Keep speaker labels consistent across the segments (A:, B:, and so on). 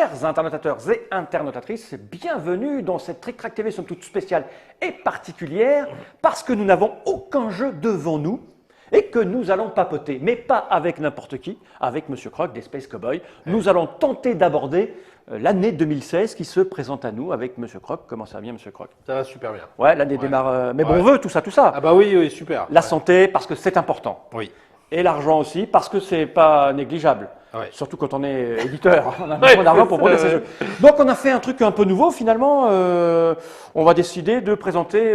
A: Chers internautateurs et internautatrices, bienvenue dans cette Trick Track TV, somme toute spéciale et particulière, parce que nous n'avons aucun jeu devant nous et que nous allons papoter, mais pas avec n'importe qui, avec Monsieur Croc des Space Cowboys. Nous allons tenter d'aborder l'année 2016 qui se présente à nous avec Monsieur Croc. Comment ça va bien, Monsieur Croc?
B: Ça va super bien.
A: Ouais, l'année démarre, mais bon vœu, tout ça, tout ça.
B: Ah bah oui, oui, super.
A: La santé, parce que c'est important.
B: Oui.
A: Et l'argent aussi, parce que c'est pas négligeable.
B: Ouais.
A: Surtout quand on est éditeur, on a besoin d'argent pour produire ses jeux. Donc on a fait un truc un peu nouveau finalement. On va décider de présenter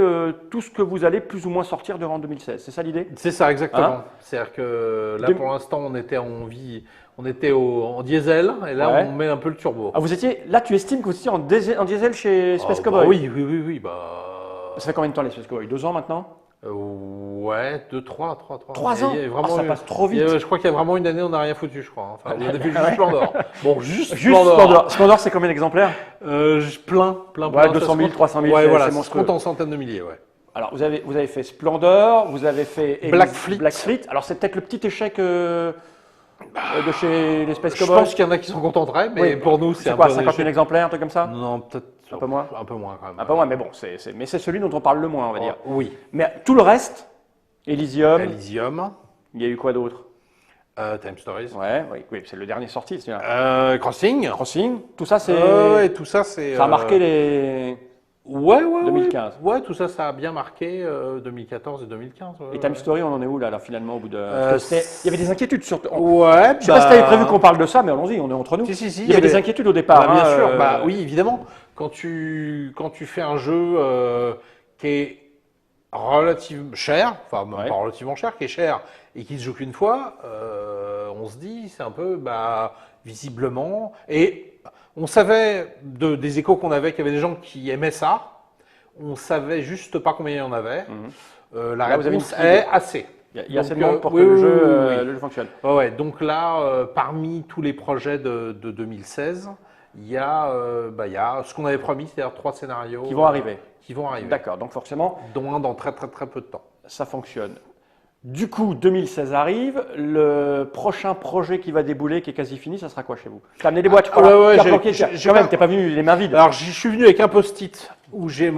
A: tout ce que vous allez plus ou moins sortir durant 2016. C'est ça l'idée?
B: C'est ça, exactement.
A: Hein?
B: C'est-à-dire que là, pour l'instant, on était en diesel, et là,
A: Ouais.
B: on met un peu le turbo.
A: Ah, vous étiez, là tu estimes que vous étiez en diesel chez Space
B: Ah,
A: Cowboy?
B: bah oui,
A: Ça fait combien de temps les Space Cowboy? 2 ans maintenant?
B: Ouais, 3
A: 3 ans?
B: Il y a vraiment
A: ça passe trop vite.
B: je crois qu'il y a vraiment une année, on n'a rien foutu, je crois. Enfin, on a fait juste Splendor. Bon, juste
A: Splendor. Splendor, c'est combien d'exemplaires?
B: Plein.
A: Ouais, 200 000, 300 000,
B: Ouais,
A: c'est
B: voilà, ça se
A: monstrueux.
B: compte en centaines de milliers, ouais.
A: Alors vous avez fait Splendor, vous avez fait
B: Black Fleet.
A: Black Fleet. Alors c'est peut-être le petit échec de chez les Space
B: Je
A: Cowboys.
B: pense qu'il y en a qui sont contenteraient, mais
A: Oui.
B: pour nous, c'est un
A: quoi,
B: peu
A: 50 000 exemplaires, un truc comme ça?
B: Non, peut-être
A: Un peu moins?
B: Un peu moins quand même.
A: Un peu moins, mais bon, mais c'est celui dont on parle le moins, on va dire.
B: Oui.
A: Mais tout le reste, Elysium,
B: Elysium,
A: il y a eu quoi d'autre?
B: Time Stories,
A: Ouais, oui, c'est le dernier sorti, celui-là.
B: Crossing.
A: Crossing, tout ça, c'est.
B: Et tout ça, c'est.
A: Ça a marqué les.
B: Ouais.
A: 2015.
B: Ouais, tout ça, ça a bien marqué 2014 et 2015.
A: Et Time Story, on en est où là, finalement, au bout de. Parce que il y avait des inquiétudes sur.
B: Ouais.
A: Je sais pas si tu avais prévu qu'on parle de ça, mais allons-y, on est entre nous.
B: Si.
A: Il y avait des inquiétudes au départ.
B: Bien
A: hein,
B: sûr. Bah oui, évidemment. Quand tu fais un jeu qui est relativement cher, enfin même
A: Ouais.
B: pas relativement cher, qui est cher et qui se joue qu'une fois, on se dit c'est un peu visiblement, et on savait des échos qu'on avait qu'il y avait des gens qui aimaient ça, on savait juste pas combien il y en avait. La
A: Là, vous avez
B: réponse
A: une
B: est assez.
A: Il y a assez de
B: Donc,
A: monde pour
B: oui,
A: que le
B: oui,
A: jeu,
B: oui.
A: le jeu fonctionne.
B: Ouais, donc là, parmi tous les projets de 2016, il y a ce qu'on avait promis, c'est-à-dire 3 scénarios
A: Qui vont arriver.
B: Qui vont arriver.
A: D'accord, donc forcément,
B: Dont un dans très peu de temps.
A: ça fonctionne. Du coup, 2016 arrive, le prochain projet qui va débouler, qui est quasi fini, ça sera quoi chez vous? T'as amené des boîtes, je crois.
B: Ouais,
A: T'as
B: j'ai-
A: planqué,
B: j'ai- j'ai
A: quand même,
B: pas-
A: t'es pas venu les mains vides.
B: Alors, j'y suis venu avec un post-it où j'ai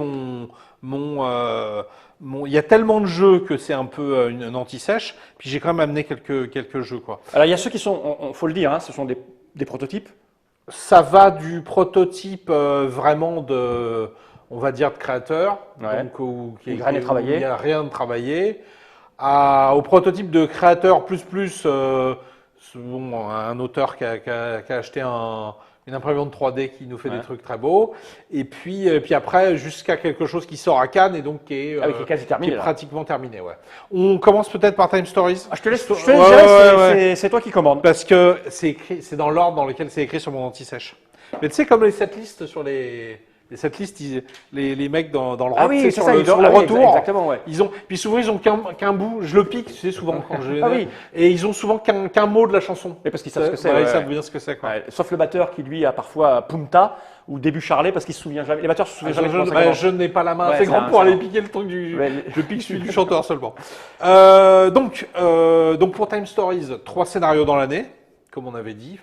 B: il y a tellement de jeux que c'est un peu une anti-sèche. Puis j'ai quand même amené quelques jeux, quoi.
A: Alors, il y a ceux qui sont, faut le dire, hein, ce sont des prototypes.
B: Ça va du prototype vraiment on va dire, de créateur,
A: Ouais.
B: donc où
A: Il n'y a rien de travaillé.
B: il n'y a rien de travaillé, au prototype de créateur un auteur qui a acheté une imprimante 3D qui nous fait des trucs très beaux, et puis après jusqu'à quelque chose qui sort à Cannes et donc qui est
A: quasi terminé.
B: qui est
A: Là.
B: pratiquement terminé. Ouais. On commence peut-être par Time Stories.
A: Ah, je te laisse,
B: Ouais.
A: c'est toi qui commandes.
B: Parce que c'est dans l'ordre dans lequel c'est écrit sur mon anti-sèche. Mais tu sais, comme les setlists sur les setlists, les mecs dans le rock,
A: Ah oui,
B: tu sais,
A: c'est
B: sur
A: ça,
B: le,
A: ils
B: sur
A: ont-
B: le
A: ah oui,
B: retour,
A: exactement, ouais.
B: puis souvent ils ont qu'un bout, je le pique, tu sais, souvent quand je les
A: Ah oui.
B: et ils ont souvent qu'un mot de la chanson.
A: Mais parce qu'ils savent ce que c'est.
B: Voilà,
A: ouais,
B: ils savent
A: ouais.
B: bien ce que c'est, quoi.
A: Ouais, sauf le batteur qui, lui, a parfois Punta ou début Charlet parce qu'il se souvient jamais. Les batteurs se souviennent jamais comment ça commence.
B: Je n'ai pas la main
A: Ouais,
B: assez
A: c'est
B: grande
A: un-
B: pour
A: c'est
B: aller
A: un-
B: piquer le truc du.
A: Ouais.
B: Je pique celui du chanteur seulement. Donc pour Time Stories, 3 scénarios dans l'année, comme on avait dit.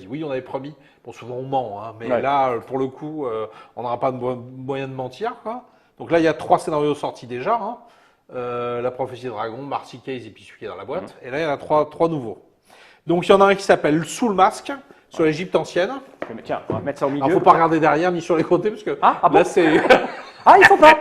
B: Oui, on avait promis. Bon, souvent on ment, hein, mais
A: Ouais.
B: là, pour le coup, on n'aura pas de moyen de mentir, quoi. Donc là, il y a 3 scénarios sortis déjà. Hein. La prophétie des dragons, Marcy Case et puis celui qui est dans la boîte. Et là, il y en a 3 nouveaux. Donc il y en a un qui s'appelle Sous le masque, sur l'Égypte ancienne.
A: Mais tiens, on va mettre ça au milieu.
B: Alors, faut pas regarder derrière ni sur les côtés parce que
A: Ah bon
B: là, c'est.
A: Ah, il faut pas.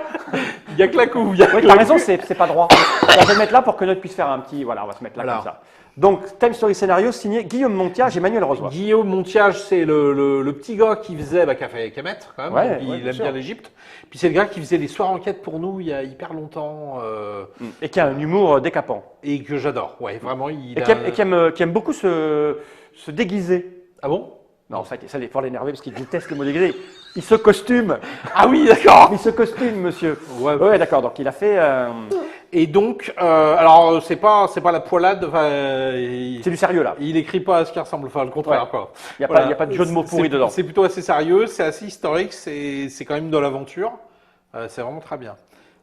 B: Il y a que la couve. il y a
A: Oui,
B: que
A: t'as
B: la
A: raison,
B: couve.
A: c'est pas droit. On va le mettre là pour que notre puisse faire un petit. Voilà, on va se mettre là
B: Voilà.
A: comme ça. Donc, Time Story Scénario signé Guillaume Montiage et Emmanuel Rosoy.
B: Guillaume Montiage, c'est le petit gars qui faisait, qui a fait Kemet quand même.
A: Ouais,
B: donc
A: ouais,
B: il
A: bien
B: aime
A: sûr.
B: bien l'Égypte. Puis c'est le gars qui faisait les soirs enquêtes pour nous il y a hyper longtemps
A: Et qui a un humour décapant.
B: et que j'adore. Ouais, vraiment.
A: Et qui aime beaucoup se déguiser.
B: Ah bon?
A: Non, ça il faut l'énerver parce qu'il déteste le mot déguisé. Il se costume.
B: Ah oui, d'accord.
A: Il se costume, monsieur.
B: Ouais.
A: Ouais, d'accord. Donc, il a fait.
B: Et donc, alors c'est pas la poilade.
A: C'est du sérieux, là.
B: Il écrit pas à ce qui ressemble, enfin le contraire,
A: Ouais.
B: quoi.
A: Il n'y a,
B: Voilà.
A: pas de jeu de mots pourris dedans.
B: C'est plutôt assez sérieux, c'est assez historique, c'est quand même de l'aventure. C'est vraiment très bien.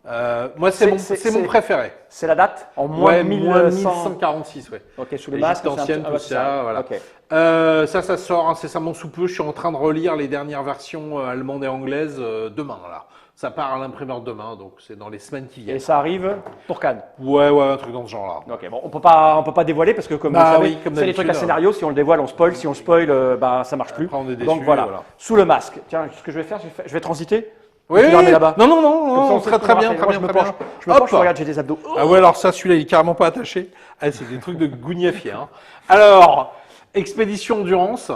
B: Moi, c'est mon préféré.
A: C'est la date en moins
B: Ouais,
A: 1100.
B: 1146, ouais.
A: Ok, sous le
B: L'Égypte
A: masque.
B: ancienne, tout ça, voilà.
A: Ok.
B: Ça sort incessamment sous peu. Je suis en train de relire les dernières versions allemandes et anglaises demain, là. Ça part à l'imprimeur demain, donc c'est dans les semaines qui viennent.
A: Et ça arrive pour Cannes.
B: Ouais, un truc dans ce genre-là.
A: Ok, bon, on peut pas dévoiler parce que comme
B: Bah
A: vous savez,
B: oui, comme
A: c'est les trucs à
B: d'habitude,
A: scénario. Si on le dévoile, on spoil. Si on spoil, bah ça marche plus.
B: Après, on est déçus,
A: Donc voilà.
B: voilà.
A: Sous le masque. Tiens, ce que je vais faire, je vais transiter.
B: Oui,
A: tu la remets là-bas.
B: non,
A: Comme ça, on sait
B: très
A: ce qu'on
B: très
A: va
B: bien,
A: faire.
B: très
A: Moi,
B: bien,
A: je me
B: très
A: penche,
B: bien.
A: je me penche,
B: Hop.
A: je regarde, j'ai des abdos.
B: Ah ouais, alors ça, celui-là, il est carrément pas attaché. Ah, c'est des trucs de gougnafier. Hein. Alors, Expédition Endurance.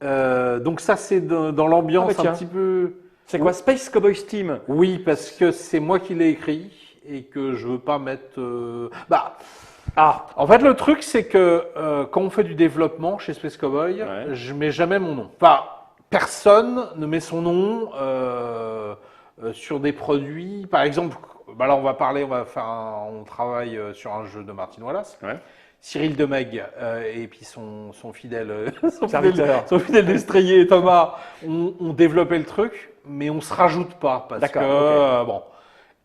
B: Donc ça, c'est dans l'ambiance
A: Ah bah tiens.
B: un petit peu...
A: C'est quoi Space Cowboys Team?
B: Oui, parce que c'est moi qui l'ai écrit et que je veux pas mettre...
A: Ah,
B: En fait, le truc, c'est que quand on fait du développement chez Space Cowboy,
A: Ouais.
B: je mets jamais mon nom. Enfin, personne ne met son nom sur des produits. Par exemple, là, on travaille sur un jeu de Martin Wallace.
A: Ouais.
B: Cyril Demeg et puis son fidèle,
A: Serviteur.
B: son fidèle destrier Thomas ont développé le truc, mais on se rajoute pas parce que
A: D'accord,
B: bon.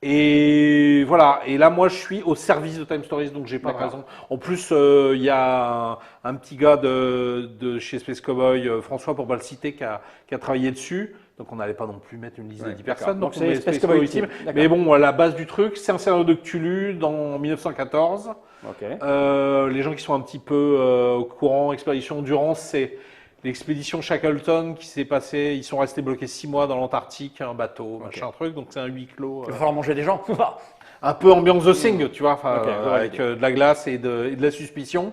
B: Et voilà. Et là, moi, je suis au service de Time Stories, donc j'ai pas de
A: D'accord.
B: raison. En plus, il y a un petit gars de chez Space Cowboy, François, pour pas le citer, qui a travaillé dessus. Donc on n'allait pas non plus mettre une liste de 10
A: d'accord.
B: personnes.
A: Donc
B: on
A: c'est
B: met
A: Space Cowboy Team. D'accord.
B: Mais bon, à la base du truc, c'est un scénario de Cthulhu en 1914.
A: Ok.
B: Les gens qui sont un petit peu au courant, Expédition Endurance, c'est l'expédition Shackleton qui s'est passée. Ils sont restés bloqués 6 mois dans l'Antarctique, un bateau, machin truc. Donc c'est un huis clos.
A: Il va falloir manger des gens.
B: Un peu ambiance The Thing, tu vois, enfin,
A: Ok, je vois
B: avec
A: l'idée.
B: de la glace et de la suspicion.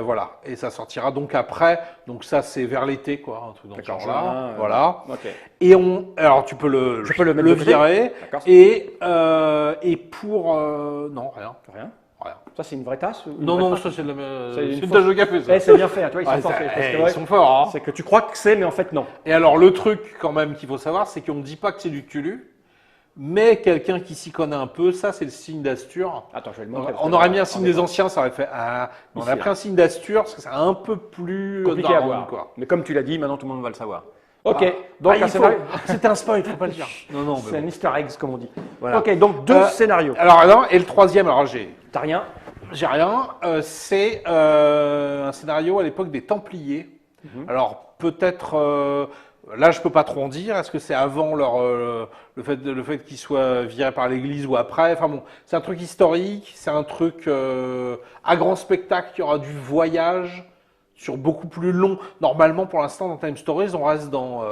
B: Voilà. Et ça sortira donc après. Donc ça, c'est vers l'été, quoi, un truc dans ce
A: D'accord,
B: genre-là.
A: juin,
B: Voilà.
A: Ok.
B: Et alors tu peux
A: Je peux le mettre de côté.
B: virer.
A: D'accord.
B: Et pour non, rien.
A: Rien.
B: Rien.
A: Ça, c'est une vraie tasse ou une
B: Non,
A: vraie
B: non,
A: tasse
B: ça c'est
A: C'est une
B: une
A: fausse-
B: tasse de café. Ça.
A: Eh, c'est bien fait, hein, tu vois, ils sont
B: Ouais,
A: forts.
B: ça-
A: Space
B: ils
A: Cowboy.
B: sont forts. Hein.
A: C'est que tu crois que c'est, mais en fait, non.
B: Et alors le truc quand même qu'il faut savoir, c'est qu'on ne dit pas que c'est du Cthulhu, mais quelqu'un qui s'y connaît un peu, ça c'est le signe d'Astur.
A: Attends, je vais le montrer.
B: On aurait mis un signe des anciens, ça aurait fait mais on
A: Ici,
B: a pris un signe d'Astur parce que c'est un peu plus
A: Compliqué à
B: down,
A: voir.
B: quoi.
A: Mais comme tu l'as dit, maintenant tout le monde va le savoir. Ok.
B: Ah.
A: Donc,
B: Ah,
A: un scénario.
B: C'était un spoil, faut pas le dire. Non,
A: C'est un Easter eggs, comme on dit.
B: Voilà.
A: Ok, donc deux scénarios.
B: Alors non, et le troisième, alors j'ai
A: T'as rien
B: rien. C'est un scénario à l'époque des Templiers. Alors peut-être là, je peux pas trop en dire. Est-ce que c'est avant le fait qu'ils soient virés par l'Église ou après? Enfin bon, c'est un truc historique. C'est un truc à grand spectacle. Il y aura du voyage sur beaucoup plus long. Normalement, pour l'instant, dans Time Stories, on reste dans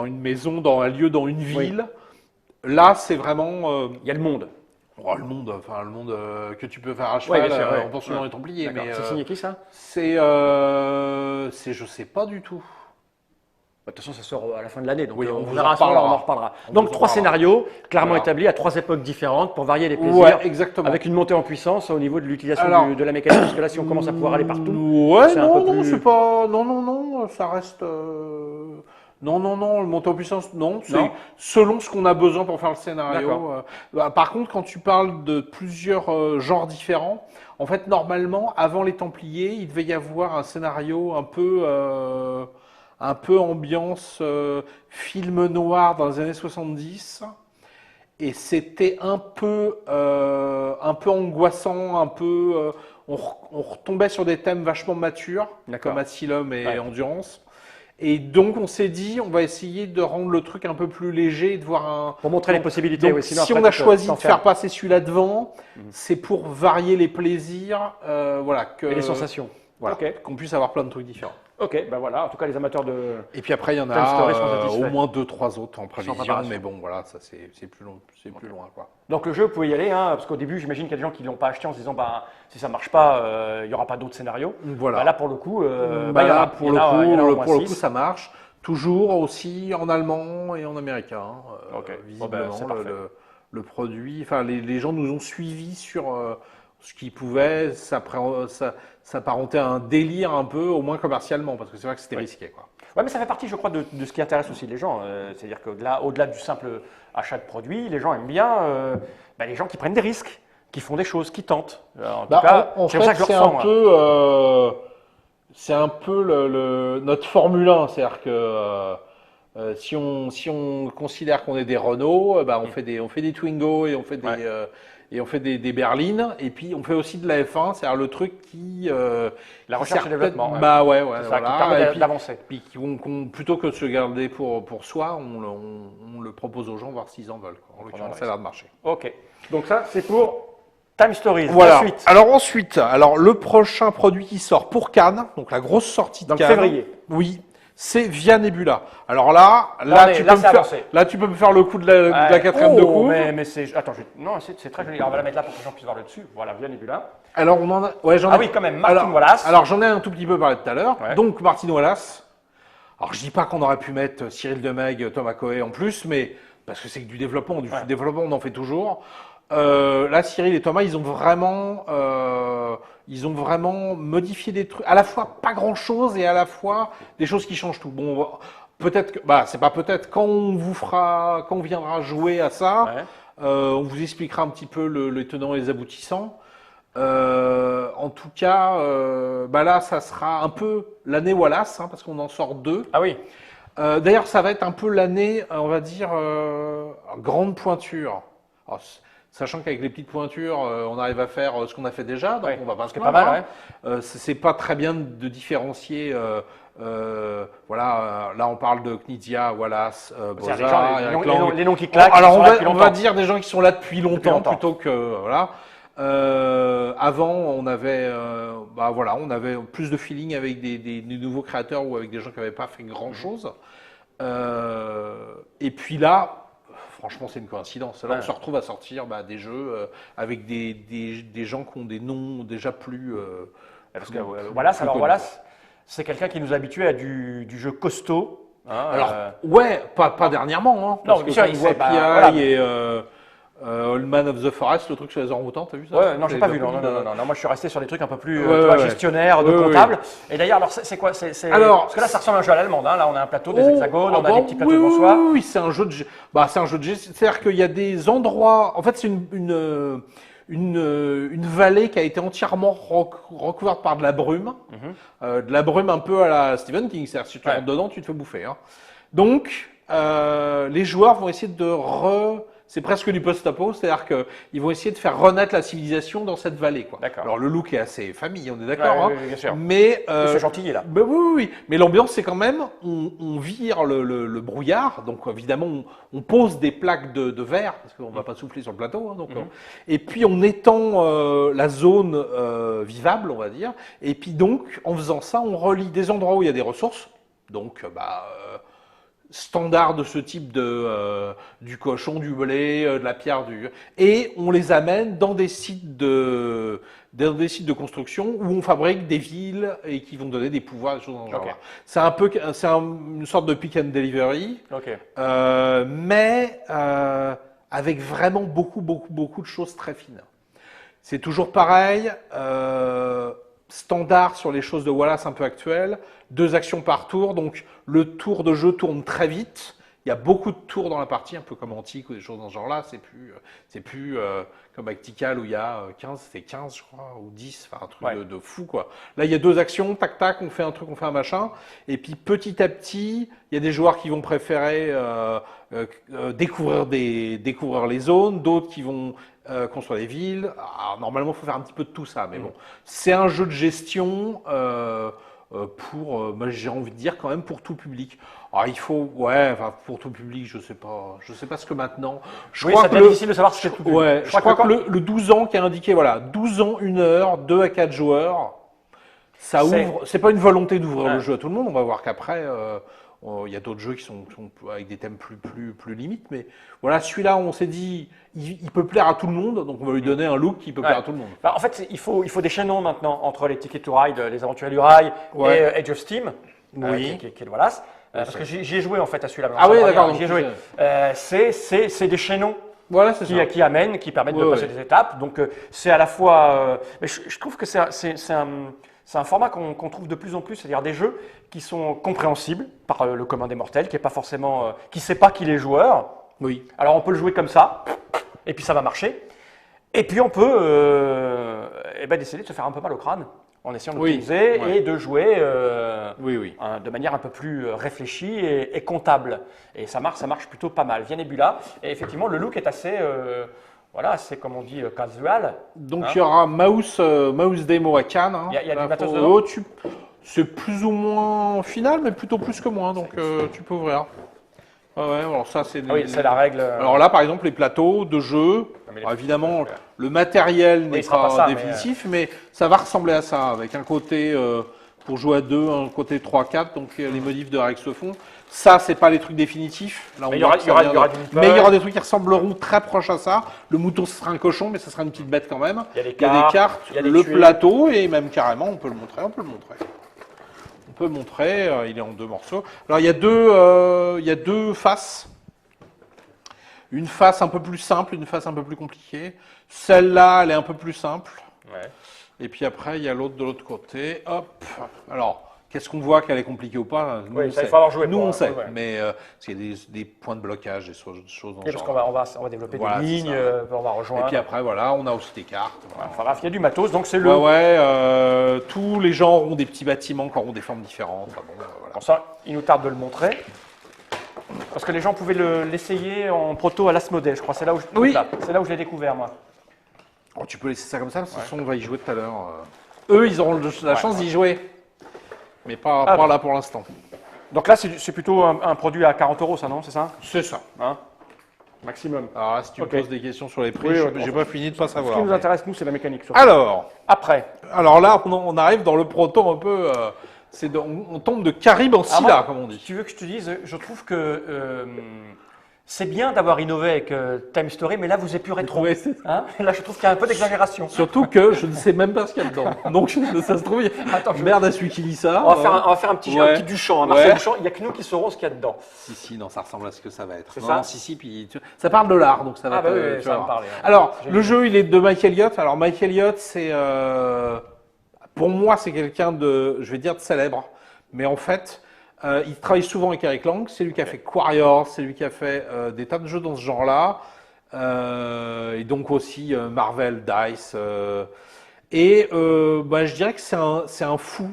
B: une maison, dans un lieu, dans une ville. Là, c'est vraiment
A: Il y a le monde.
B: le monde que tu peux faire à cheval
A: bien sûr, ouais.
B: en poursuivant les Templiers.
A: D'accord.
B: Mais
A: C'est signé qui, ça
B: c'est je sais pas du tout.
A: De toute façon, ça sort à la fin de l'année, donc
B: Oui,
A: on
B: vous
A: verra
B: en
A: à ce moment-là, on
B: reparlera.
A: en reparlera.
B: On
A: Donc
B: vous en
A: trois
B: parlera.
A: scénarios clairement
B: Voilà.
A: établis à trois époques différentes pour varier les plaisirs,
B: Ouais, exactement.
A: avec une montée en puissance au niveau de l'utilisation
B: Alors,
A: de la mécanique, parce que là, si on commence à pouvoir aller partout,
B: Ouais,
A: c'est un
B: non,
A: peu
B: non,
A: plus-
B: c'est pas. Non, ça reste. Non, le monté en puissance, non. C'est
A: Non.
B: selon ce qu'on a besoin pour faire le scénario.
A: D'accord.
B: Par contre, quand tu parles de plusieurs genres différents, en fait, normalement, avant les Templiers, il devait y avoir un scénario un peu ambiance film noir dans les années 70. Et c'était un peu angoissant, on retombait sur des thèmes vachement matures,
A: D'accord.
B: comme Asylum et
A: Ouais.
B: Endurance. Et donc on s'est dit, on va essayer de rendre le truc un peu plus léger, et de voir un.
A: pour montrer les
B: Donc-
A: possibilités.
B: Donc,
A: oui, sinon,
B: si
A: après,
B: on a
A: tu te-
B: choisi de
A: t'enfermes.
B: faire passer celui-là devant, c'est pour varier les plaisirs, voilà,
A: Et les sensations.
B: voilà,
A: Ok.
B: qu'on puisse avoir plein de trucs différents.
A: Ok, ben voilà, en tout cas, les amateurs de.
B: Et puis après, il y en
A: Time Story sont
B: a
A: satisfaits.
B: au moins 2-3 autres en prévision,
A: préparation.
B: mais bon, voilà, ça c'est plus long, plus loin, quoi.
A: Donc le jeu, vous pouvez y aller, hein, parce qu'au début, j'imagine qu'il y a des gens qui ne l'ont pas acheté en se disant, bah, si ça marche pas, il n'y aura pas d'autres scénarios.
B: Voilà.
A: Bah, là, pour le coup, il y
B: Bah
A: en
B: là,
A: a-
B: pour
A: il y en a- il y en a au moins
B: pour le coup,
A: six.
B: ça marche. Toujours aussi en allemand et en américain.
A: Ok.
B: Visiblement,
A: Bon, ben, c'est parfait.
B: le produit. Enfin, les gens nous ont suivis sur ce qui pouvait s'apparenter à un délire un peu, au moins commercialement, parce que c'est vrai que c'était risqué, quoi.
A: Ouais, mais ça fait partie, je crois, de ce qui intéresse aussi les gens. C'est-à-dire que là, au-delà du simple achat de produits, les gens aiment bien les gens qui prennent des risques, qui font des choses, qui tentent. En tout cas,
B: En
A: c'est comme ça que je le
B: c'est
A: ressens.
B: un
A: moi.
B: peu, notre Formule 1, c'est-à-dire que Si on considère qu'on est des Renault, bah, on fait des Twingo et on fait des berlines. Et puis on fait aussi de la F1, c'est-à-dire le truc qui
A: La
B: qui
A: recherche et
B: sert
A: développement.
B: peut-être- Bah ouais,
A: C'est ça,
B: voilà.
A: qui permet
B: Et puis,
A: d'avancer.
B: plutôt que de se garder pour soi, on le propose aux gens, voir s'ils en veulent, quoi. En l'occurrence, ça a l'air de marcher.
A: Ok. Donc ça, c'est pour Time Stories.
B: Voilà.
A: La suite.
B: Alors ensuite, le prochain produit qui sort pour Cannes, donc la grosse sortie de
A: Donc
B: Cannes.
A: février.
B: Oui, c'est Via Nebula. Alors là, tu peux me faire le coup de la quatrième de couve.
A: Mais c'est. Attends, non, c'est très joli. On va la mettre là pour que les gens puissent voir le dessus. Voilà, Via Nebula.
B: Alors on en a. Ouais, j'en ai.
A: Ah oui, quand même, Martin Wallace.
B: Alors j'en ai un tout petit peu parlé tout à l'heure.
A: Ouais.
B: Donc Martin Wallace. Alors je dis pas qu'on aurait pu mettre Cyril Demeg, Thomas Coe en plus, mais parce que c'est que du développement, développement on en fait toujours. Là, Cyril et Thomas, ils ont vraiment modifié des trucs, à la fois pas grand chose et à la fois des choses qui changent tout. Bon, peut-être que, c'est pas peut-être, quand on viendra jouer à ça, on vous expliquera un petit peu les tenants et les aboutissants. En tout cas, là, ça sera un peu l'année Wallace, parce qu'on en sort 2.
A: Ah oui.
B: D'ailleurs, ça va être un peu l'année, on va dire, grande pointure. Alors, sachant qu'avec les petites pointures, on arrive à faire ce qu'on a fait déjà, donc on va pas se plaindre.
A: Pas mal,
B: c'est pas très bien de différencier. Voilà, là on parle de Knizia, Wallace, Bozard,
A: les noms qui claquent.
B: Alors on va dire des gens qui sont là depuis longtemps. Plutôt que voilà. Avant, on avait plus de feeling avec des nouveaux créateurs ou avec des gens qui n'avaient pas fait grand chose. Et puis là. Franchement, c'est une coïncidence. Là, on se retrouve à sortir des jeux avec des gens qui ont des noms déjà plus.
A: Parce que Wallace, c'est quelqu'un qui nous habituait à du jeu costaud.
B: Alors, pas dernièrement.
A: Non, bien sûr,
B: il voit P.I. et Old Man of the Forest, le truc sur les orang-outans, t'as vu ça?
A: Ouais, non, j'ai pas vu. Non, moi je suis resté sur des trucs un peu plus gestionnaires, de comptables. Et d'ailleurs, alors c'est quoi? Parce que là, ça ressemble à un jeu à l'allemande. Là, on a un plateau, des hexagones, on a des petits plateaux devant soi.
B: Oui, c'est un jeu de. C'est un jeu de gestion. C'est-à-dire qu'il y a des endroits. En fait, c'est une vallée qui a été entièrement recouverte par de la brume, de la brume un peu à la Stephen King. C'est-à-dire si tu rentres dedans, tu te fais bouffer. Donc, les joueurs vont essayer c'est presque du post-apo, c'est-à-dire qu'ils vont essayer de faire renaître la civilisation dans cette vallée, quoi. Alors le look est assez famille, on est d'accord,
A: oui, bien sûr.
B: Mais
A: c'est gentil là.
B: Oui. Mais l'ambiance, c'est quand même, on vire le brouillard, donc évidemment, on pose des plaques de verre parce qu'on va pas souffler sur le plateau, et puis on étend la zone vivable, on va dire, et puis donc en faisant ça, on relie des endroits où il y a des ressources, donc standard de ce type du cochon, du blé, de la pierre, et on les amène dans des sites de construction où on fabrique des villes et qui vont donner des pouvoirs, des choses dans ce genre-là. C'est une sorte de pick and delivery, mais avec vraiment beaucoup de choses très fines. C'est toujours pareil. Standard sur les choses de Wallace un peu actuelles, 2 actions par tour, donc le tour de jeu tourne très vite, il y a beaucoup de tours dans la partie, un peu comme Antique ou des choses dans ce genre-là, c'est plus comme Actical où il y a 15 je crois, ou 10, enfin un truc de fou quoi. Là il y a 2 actions, tac, on fait un truc, on fait un machin, et puis petit à petit, il y a des joueurs qui vont préférer découvrir les zones, d'autres qui vont construire des villes. Alors, normalement, il faut faire un petit peu de tout ça, mais bon, c'est un jeu de gestion j'ai envie de dire quand même pour tout public. Alors, il faut, pour tout public, je sais pas ce que maintenant.
A: Ça devient difficile de savoir si c'est tout public.
B: Je crois que le 12 ans qui est indiqué, 12 ans, 1 heure, 2 à 4 joueurs, ça ouvre. C'est pas une volonté d'ouvrir le jeu à tout le monde. On va voir qu'après. Il y a d'autres jeux qui sont avec des thèmes plus limites, mais voilà, celui-là, on s'est dit, il peut plaire à tout le monde, donc on va lui donner un look qui peut plaire à tout le monde.
A: En fait, il faut des chaînons maintenant entre les Ticket to Ride, les Aventuriers du Rail et Edge of Steam, qui est le Wallace. Parce que j'y ai joué en fait à celui-là.
B: Ah oui, d'accord.
A: J'y ai joué. C'est des chaînons.
B: Voilà,
A: qui amènent, qui permettent de passer des étapes. Donc c'est à la fois. Mais je trouve que c'est un format qu'on trouve de plus en plus, c'est-à-dire des jeux qui sont compréhensibles par le commun des mortels, qui est pas forcément, qui sait pas qu'il est joueur.
B: Oui.
A: Alors on peut le jouer comme ça, et puis ça va marcher. Et puis on peut décider de se faire un peu mal au crâne en essayant
B: Oui,
A: d'optimiser
B: ouais.
A: et de jouer
B: Oui.
A: de manière un peu plus réfléchie et comptable. Et ça marche plutôt pas mal. Via Nebula, et effectivement, le look est assez, voilà, assez, comme on dit, casual.
B: Donc
A: Hein.
B: il y aura Mouse Demo à Cannes. Hein.
A: Il y a
B: Là,
A: du matos
B: faut-
A: dedans
B: oh, c'est plus ou moins final, mais plutôt plus que moins, donc tu peux ouvrir. Ouais, alors ça c'est.
A: Ah oui, c'est la règle.
B: Alors là, par exemple, les plateaux de jeu.
A: mais les-
B: Alors, évidemment, le matériel n'est
A: sera
B: pas,
A: pas ça,
B: définitif, mais ça va ressembler à ça, avec un côté pour jouer à 2, un côté 3-4, donc les modifs de règles se font. Ça, c'est pas les trucs définitifs. Là, on
A: Mais il y
B: voit
A: aura,
B: que
A: il y
B: ça
A: aura,
B: vient
A: il y aura
B: de-
A: du
B: Mais il y
A: meeple,
B: aura des trucs qui ressembleront très proches à ça. Le mouton, ce sera un cochon, mais ce sera une petite bête quand même.
A: il y a des
B: Il y a des cartes,
A: il y a des
B: le
A: tuiles.
B: plateau, et même carrément, on peut le montrer. On peut le montrer, il est en 2 morceaux. Alors, il y a deux faces. Une face un peu plus simple, une face un peu plus compliquée. Celle-là, elle est un peu plus simple.
A: Ouais.
B: Et puis après, il y a l'autre de l'autre côté. Hop. Alors, qu'est-ce qu'on voit qu'elle est compliquée ou pas? Nous,
A: Oui,
B: on
A: ça, il
B: sait.
A: faut avoir joué
B: Nous,
A: pour,
B: on
A: hein,
B: sait.
A: ouais.
B: Mais parce qu'il y a des points de blocage, des choses dans
A: Oui,
B: ce
A: parce
B: genre.
A: qu'on va développer
B: Voilà,
A: des
B: c'est
A: lignes,
B: ça.
A: on va
B: Et
A: rejoindre.
B: puis après, voilà, on a aussi des cartes.
A: Voilà, enfin, bref, il y a du matos, donc c'est
B: Ouais,
A: le.
B: tous les gens auront des petits bâtiments qui auront des formes différentes. Enfin, bon, voilà.
A: Bon, ça, il nous tarde de le montrer. Parce que les gens pouvaient l'essayer en proto à l'Asmodée, je crois. C'est là où
B: Oui.
A: c'est là où je l'ai découvert, moi.
B: Oh, tu peux laisser ça comme ça, de toute façon, on va y jouer tout à l'heure. Eux, ils auront la chance d'y jouer. Mais pas là pour l'instant.
A: Donc là, c'est plutôt un produit à 40 €, ça, non? C'est ça?
B: C'est ça.
A: Hein? Maximum.
B: Alors là, si tu
A: Ok.
B: me poses des questions sur les prix,
A: Oui,
B: j'ai pas fini de pas
A: Ce
B: savoir.
A: qui nous
B: mais-
A: intéresse, nous, c'est la mécanique. Surtout.
B: Alors
A: Après,
B: là, on arrive dans le proto un peu. On tombe de Caribe en Scylla,
A: moi,
B: comme on dit.
A: si tu veux que je te dise, je trouve que c'est bien d'avoir innové avec Time Story, mais là, vous épurez trop.
B: Ouais, c'est-
A: Hein? Là, je trouve qu'il y a un peu d'exagération.
B: Surtout que je ne sais même pas ce qu'il y a dedans. Donc, ça se trouve,
A: Attends,
B: merde à celui qui lit ça.
A: On va faire un petit
B: Ouais.
A: Duchamp, un Marcel
B: Ouais.
A: Duchamp. Il n'y a que nous qui saurons ce qu'il y a dedans.
B: Si, non, ça ressemble à ce que ça va être.
A: C'est
B: Non,
A: ça
B: non, si, puis ça parle de l'art, donc ça va
A: Ah, bah
B: te-
A: oui,
B: tu
A: ça
B: vas
A: va me
B: voir.
A: parler.
B: Alors,
A: Génial.
B: le jeu, il est de Mike Elliott. Alors, Mike Elliott, c'est. Pour moi, c'est quelqu'un de. Je vais dire de célèbre. Mais en fait, il travaille souvent avec Eric Lang. C'est lui qui a fait Quarriors, c'est lui qui a fait des tas de jeux dans ce genre-là. Et donc aussi Marvel, Dice. Je dirais que c'est un fou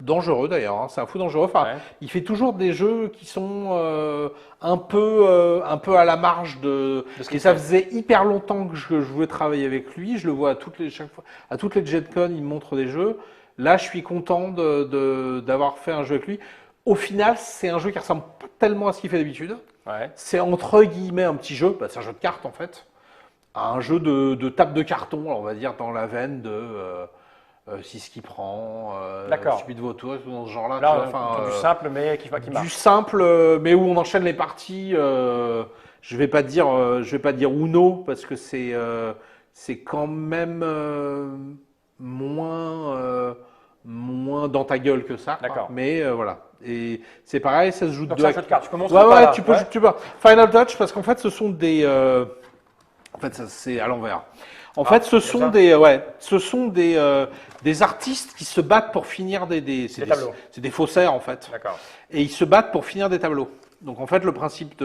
B: dangereux d'ailleurs. Hein. C'est un fou dangereux. Enfin,
A: Ouais.
B: il fait toujours des jeux qui sont un peu à la marge de.
A: De ce
B: Et
A: qu'il
B: ça
A: fait.
B: faisait hyper longtemps que je voulais travailler avec lui. Je le vois chaque fois, à toutes les JetCon, il me montre des jeux. Là, je suis content d'avoir fait un jeu avec lui. Au final, c'est un jeu qui ressemble pas tellement à ce qu'il fait d'habitude.
A: Ouais.
B: C'est entre guillemets un petit jeu. Bah, c'est un jeu de cartes en fait. Un jeu de table de carton, alors on va dire dans la veine de 6 qui prend,
A: D'accord.
B: Stupide Vautour, dans ce genre-là.
A: Là,
B: tu vois,
A: on
B: enfin,
A: a du simple, mais qui
B: du
A: marche.
B: simple, mais où on enchaîne les parties. Je vais pas dire Uno parce que c'est quand même moins dans ta gueule que ça. quoi.
A: D'accord.
B: Mais voilà. Et c'est pareil, ça se joue
A: Donc
B: deux
A: c'est un
B: à
A: jeu de cartes. Tu peux montrer
B: Ouais,
A: ou pas,
B: ouais,
A: là
B: tu peux,
A: Ouais.
B: tu peux. Final Touch, parce qu'en fait, ce sont des. En fait, ça, c'est à l'envers. En fait, ce sont des artistes qui se battent pour finir
A: Des tableaux.
B: c'est des faussaires en fait.
A: D'accord.
B: Et ils se battent pour finir des tableaux. Donc en fait, le principe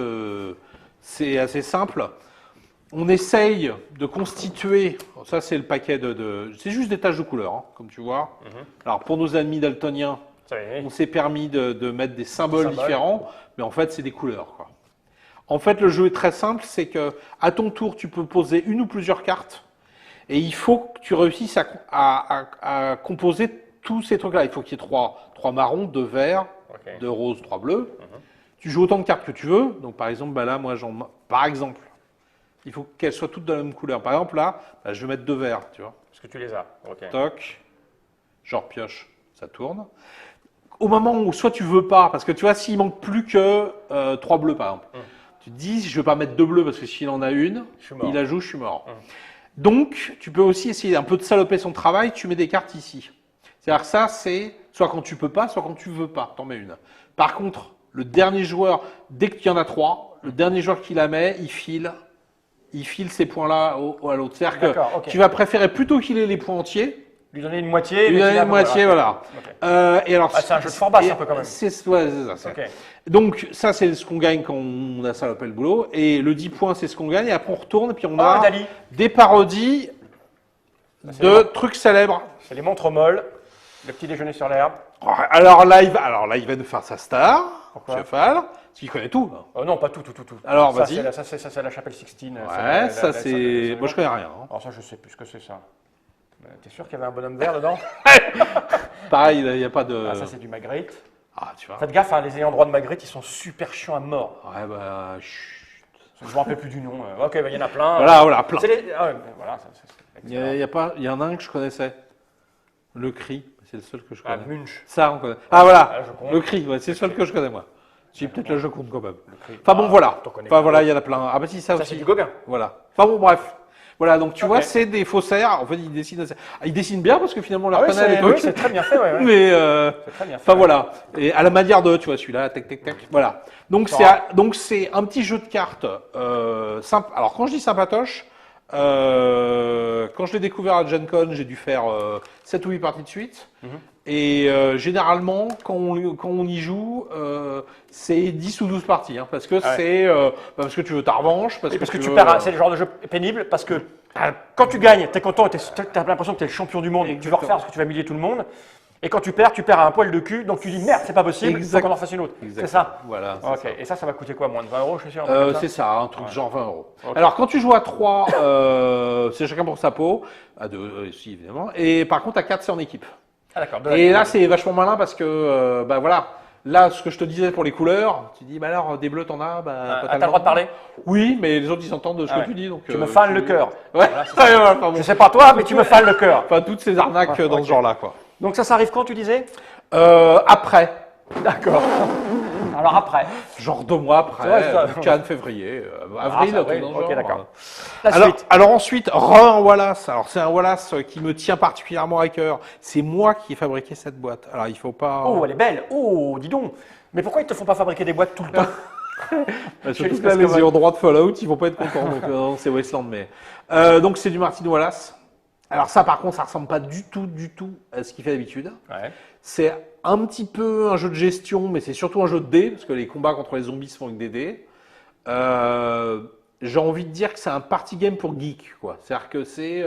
B: c'est assez simple. On essaye de constituer. Ça, c'est le paquet c'est juste des taches de couleur, hein, comme tu vois. Alors pour nos amis daltoniens.
A: Ça y est.
B: On s'est permis de mettre des symboles
A: Symboles.
B: différents, mais en fait, c'est des couleurs. Quoi. En fait, le jeu est très simple, c'est que à ton tour, tu peux poser une ou plusieurs cartes, et il faut que tu réussisses à composer tous ces trucs-là. Il faut qu'il y ait trois marrons, 2 verts,
A: Ok.
B: 2 roses, 3 bleus. Tu joues autant de cartes que tu veux. Donc, par exemple, bah là, par exemple, il faut qu'elles soient toutes de la même couleur. Par exemple, là, bah, je vais mettre 2 verts, tu vois.
A: Parce que tu les as. Ok.
B: Toc, genre pioche, ça tourne. Au moment où soit tu veux pas, parce que tu vois, s'il manque plus que 3 bleus par exemple, tu te dis, je ne vais pas mettre 2 bleus parce que s'il en a une,
A: Je suis mort.
B: il la joue, je suis mort. Donc, tu peux aussi essayer un peu de saloper son travail, tu mets des cartes ici. C'est-à-dire que ça, c'est soit quand tu peux pas, soit quand tu veux pas, t'en mets une. Par contre, le dernier joueur, dès qu'il y en a 3, le dernier joueur qui la met, il file ces points-là à l'autre. C'est-à-dire que
A: D'accord, ok.
B: tu vas préférer plutôt qu'il ait les points entiers,
A: Lui donner une moitié.
B: lui
A: mais
B: donner
A: qu'il a-
B: une moitié, voilà.
A: Ok.
B: Et alors,
A: Ah, c'est un jeu de forbasse, un peu, quand même.
B: C'est ça.
A: Ok.
B: Donc, ça, c'est ce qu'on gagne quand on a salopé le boulot. Et le 10 points, c'est ce qu'on gagne. Et après, on retourne. Et puis, on
A: Oh,
B: a
A: Dali.
B: des parodies
A: c'est
B: de
A: bon.
B: trucs célèbres.
A: C'est les montres molles. Le petit déjeuner sur l'herbe.
B: Alors là, il va nous faire sa star,
A: Pourquoi?
B: Monsieur Fall, parce qu'il connaît tout. Hein.
A: Oh non, pas tout.
B: Alors,
A: ça,
B: vas-y.
A: c'est la chapelle Sixtine.
B: Ouais, ça c'est. Moi, je connais rien. Hein.
A: Alors ça, je sais plus ce que c'est ça. T'es sûr qu'il y avait un bonhomme vert dedans?
B: Pareil, il n'y a pas de.
A: Ah, ça, c'est du Magritte.
B: Ah, tu vois.
A: Faites gaffe, hein, les ayants droit de Magritte, ils sont super chiants à mort.
B: Ouais, bah. Chut.
A: Je me rappelle plus du nom. Ok, bah, il y en a plein.
B: Voilà, plein.
A: Voilà,
B: Il y en a un que je connaissais. Le cri, c'est le seul que je
A: Ah,
B: connais.
A: Munch.
B: Ça, on connaît. Ah, voilà.
A: Ah, je compte.
B: Le cri, ouais, c'est le seul que je connais, moi. Si, peut-être là, je compte quand même.
A: Le cri.
B: Enfin bon, voilà.
A: t'en connais
B: Enfin
A: pas.
B: voilà, il y en a plein. Ah bah si, ça
A: Ça,
B: aussi.
A: c'est du Gauguin.
B: Voilà. Enfin bon, bref. Voilà, donc tu
A: Ok.
B: vois, c'est des faussaires. En fait, ils dessinent bien parce que finalement, on les
A: Ah oui,
B: reconnaît à
A: oui,
B: l'époque.
A: c'est très bien fait, ouais.
B: Mais
A: C'est très bien fait.
B: enfin voilà. Et à la manière de, tu vois, celui-là, tac, tac, tac. Voilà. Donc c'est un petit jeu de cartes simple. Alors quand je dis sympatoche, quand je l'ai découvert à Gen Con, j'ai dû faire 7 ou 8 parties de suite. Et généralement, quand on y joue, c'est 10 ou 12 parties. Hein, parce que parce que tu veux ta revanche. Parce que
A: tu perds, c'est le genre de jeu pénible parce que quand tu gagnes, tu es content, tu as l'impression que tu es le champion du monde et que tu vas refaire parce que tu vas humilier tout le monde. Et quand tu perds à un poil de cul, donc tu dis merde, c'est pas possible, il faut qu'on en fasse une autre. C'est ça?
B: Voilà.
A: Ok,
B: ça.
A: et ça va coûter quoi? Moins de 20 euros, je suis sûr?
B: C'est ça, un truc genre 20 euros.
A: Ok.
B: Alors quand tu joues à 3, c'est chacun pour sa peau. À 2, si évidemment. Et par contre, à 4, c'est en équipe.
A: Ah d'accord.
B: Et là, c'est vachement malin parce que, bah voilà, là, ce que je te disais pour les couleurs, tu dis, bah alors, des bleus, t'en as, bah,
A: t'as le droit de parler?
B: Oui, mais les autres, ils entendent de ce
A: Ah
B: que
A: ouais.
B: tu dis. Donc,
A: Tu me fans le cœur.
B: Ouais,
A: Voilà, c'est ça.
B: ouais, enfin, bon.
A: Je sais pas toi, mais tu me fans le cœur.
B: Enfin, toutes ces arnaques dans
A: ok.
B: ce genre-là, quoi.
A: Donc ça arrive quand, tu disais?
B: Après,
A: D'accord. Alors après.
B: genre 2 mois après,
A: C'est vrai, ça.
B: Cannes, février, avril,
A: ça,
B: tout
A: oui,
B: dans ce
A: ok,
B: genre.
A: d'accord. La
B: Alors,
A: suite.
B: alors ensuite, un Wallace. Alors c'est un Wallace qui me tient particulièrement à cœur. C'est moi qui ai fabriqué cette boîte. Alors il faut pas.
A: Oh, elle est belle. Oh, dis donc. Mais pourquoi ils te font pas fabriquer des boîtes tout le temps?
B: Surtout
A: Félix
B: que là, les
A: Pascal.
B: ayants droit de Fallout, ils vont pas être contents. Donc c'est Wasteland, mais donc c'est du Martin Wallace. Alors ça, par contre, ça ressemble pas du tout à ce qu'il fait d'habitude.
A: Ouais.
B: C'est un petit peu un jeu de gestion, mais c'est surtout un jeu de dés parce que les combats contre les zombies se font avec des dés. J'ai envie de dire que c'est un party game pour geek, quoi. C'est-à-dire que c'est.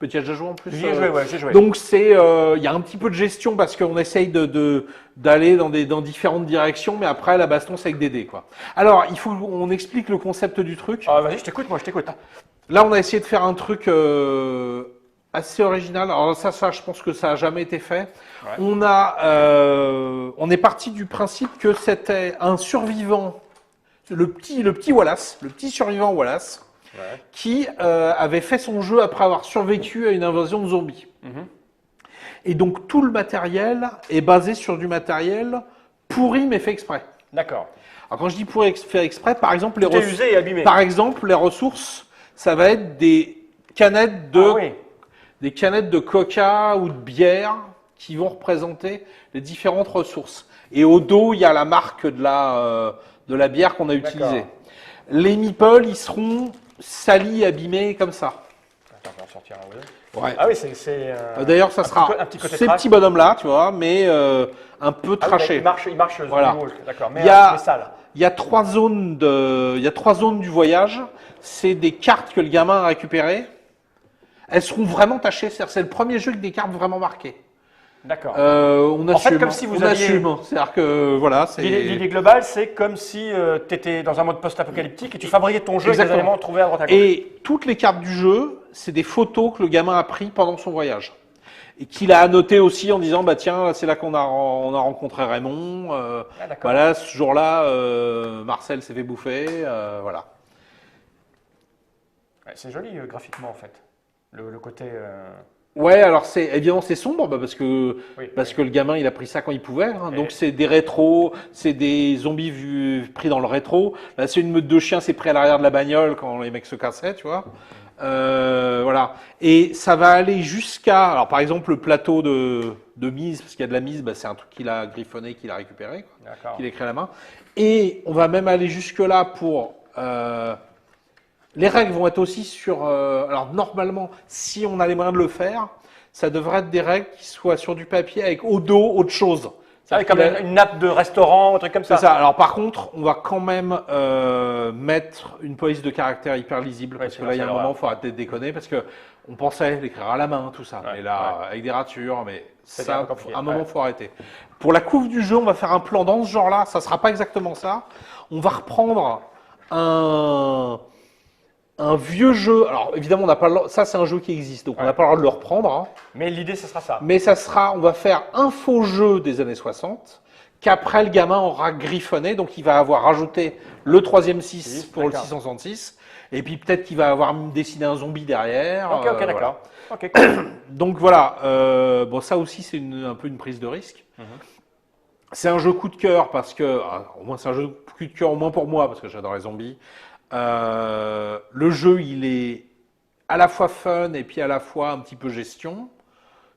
B: Mais tu as déjà joué en plus.
A: J'y ai joué, ouais, j'ai joué.
B: Donc c'est, il y a un petit peu de gestion parce qu'on essaye d'aller dans différentes directions, mais après la baston c'est avec des dés, quoi. Alors on explique le concept du truc.
A: Ah, vas-y, je t'écoute, moi, je t'écoute.
B: Là on a essayé de faire un truc assez original. Alors ça, je pense que ça a jamais été fait.
A: Ouais.
B: On est parti du principe que c'était un survivant, le petit Wallace, le petit survivant Wallace.
A: Ouais.
B: Qui avait fait son jeu après avoir survécu à une invasion de zombies. Et donc tout le matériel est basé sur du matériel pourri mais fait exprès.
A: D'accord.
B: Alors quand je dis pourri fait exprès, par exemple
A: Tout est usé et abîmé.
B: par exemple les ressources, ça va être des canettes de
A: Ah oui.
B: des canettes de coca ou de bière qui vont représenter les différentes ressources. Et au dos, il y a la marque de la bière qu'on a utilisée. Les meeples, ils seront salis, abîmés comme ça.
A: Attends, on va en sortir un, oui.
B: Ouais.
A: Ah oui, c'est
B: D'ailleurs, ça sera
A: un petit côté
B: ces
A: trash.
B: petits bonhommes-là, tu vois, mais un peu
A: Ah oui,
B: trashés.
A: il marche
B: Voilà.
A: d'accord, mais
B: Il y a-
A: mais sale.
B: Il y a 3 zones du voyage. C'est des cartes que le gamin a récupérées. Elles seront vraiment tachées. C'est le premier jeu avec des cartes vraiment marquées.
A: D'accord.
B: On
A: En fait,
B: assume.
A: comme si vous
B: on
A: aviez-
B: assume. C'est-à-dire que voilà, c'est.
A: L'idée globale, c'est comme si tu étais dans un mode post-apocalyptique et tu fabriquais ton jeu avec des
B: Exactement.
A: éléments trouvés à droite à gauche.
B: Et toutes les cartes du jeu, c'est des photos que le gamin a prises pendant son voyage. Et qu'il a annoté aussi en disant, bah tiens, c'est là qu'on a rencontré Raymond.
A: Ah, d'accord.
B: Voilà, ce jour-là, Marcel s'est fait bouffer. Voilà.
A: Ouais, c'est joli graphiquement en fait. Le côté.
B: Ouais, alors évidemment c'est sombre parce que
A: Oui,
B: que le gamin il a pris ça quand il pouvait. Hein. Donc c'est des rétros, c'est des zombies pris dans le rétro. Là c'est une meute de chiens, c'est pris à l'arrière de la bagnole quand les mecs se cassaient, tu vois. Voilà. Et ça va aller jusqu'à, alors par exemple le plateau de mise, parce qu'il y a de la mise, bah, c'est un truc qu'il a griffonné, qu'il a récupéré, quoi,
A: D'accord.
B: qu'il a écrit à la main. Et on va même aller jusque là pour les règles vont être aussi sur. Alors normalement, si on a les moyens de le faire, ça devrait être des règles qui soient sur du papier avec au dos autre chose.
A: C'est comme une nappe de restaurant, un truc comme ça.
B: C'est ça. Alors par contre, on va quand même mettre une police de caractère hyper lisible, parce que là, il y a un moment, il faut arrêter de déconner, parce que on pensait l'écrire à la main, tout ça. Mais là, avec des ratures, mais ça, à un moment, il faut arrêter. Pour la couve du jeu, on va faire un plan dans ce genre-là. Ça sera pas exactement ça. On va reprendre un vieux jeu. Alors évidemment, on n'a pas ça, c'est un jeu qui existe, donc on n'a pas le droit de le reprendre. Hein.
A: Mais l'idée, ce sera ça.
B: Mais ça sera, on va faire un faux jeu des années 60 qu'après le gamin aura griffonné, donc il va avoir rajouté le 3e 6 pour le 666, et puis peut-être qu'il va avoir dessiné un zombie derrière.
A: Ok, d'accord.
B: Voilà.
A: Okay, cool.
B: Donc voilà, bon ça aussi c'est un peu une prise de risque. C'est un jeu coup de cœur parce que, au moins c'est un jeu coup de cœur au moins pour moi parce que j'adore les zombies. Le jeu il est à la fois fun et puis à la fois un petit peu gestion.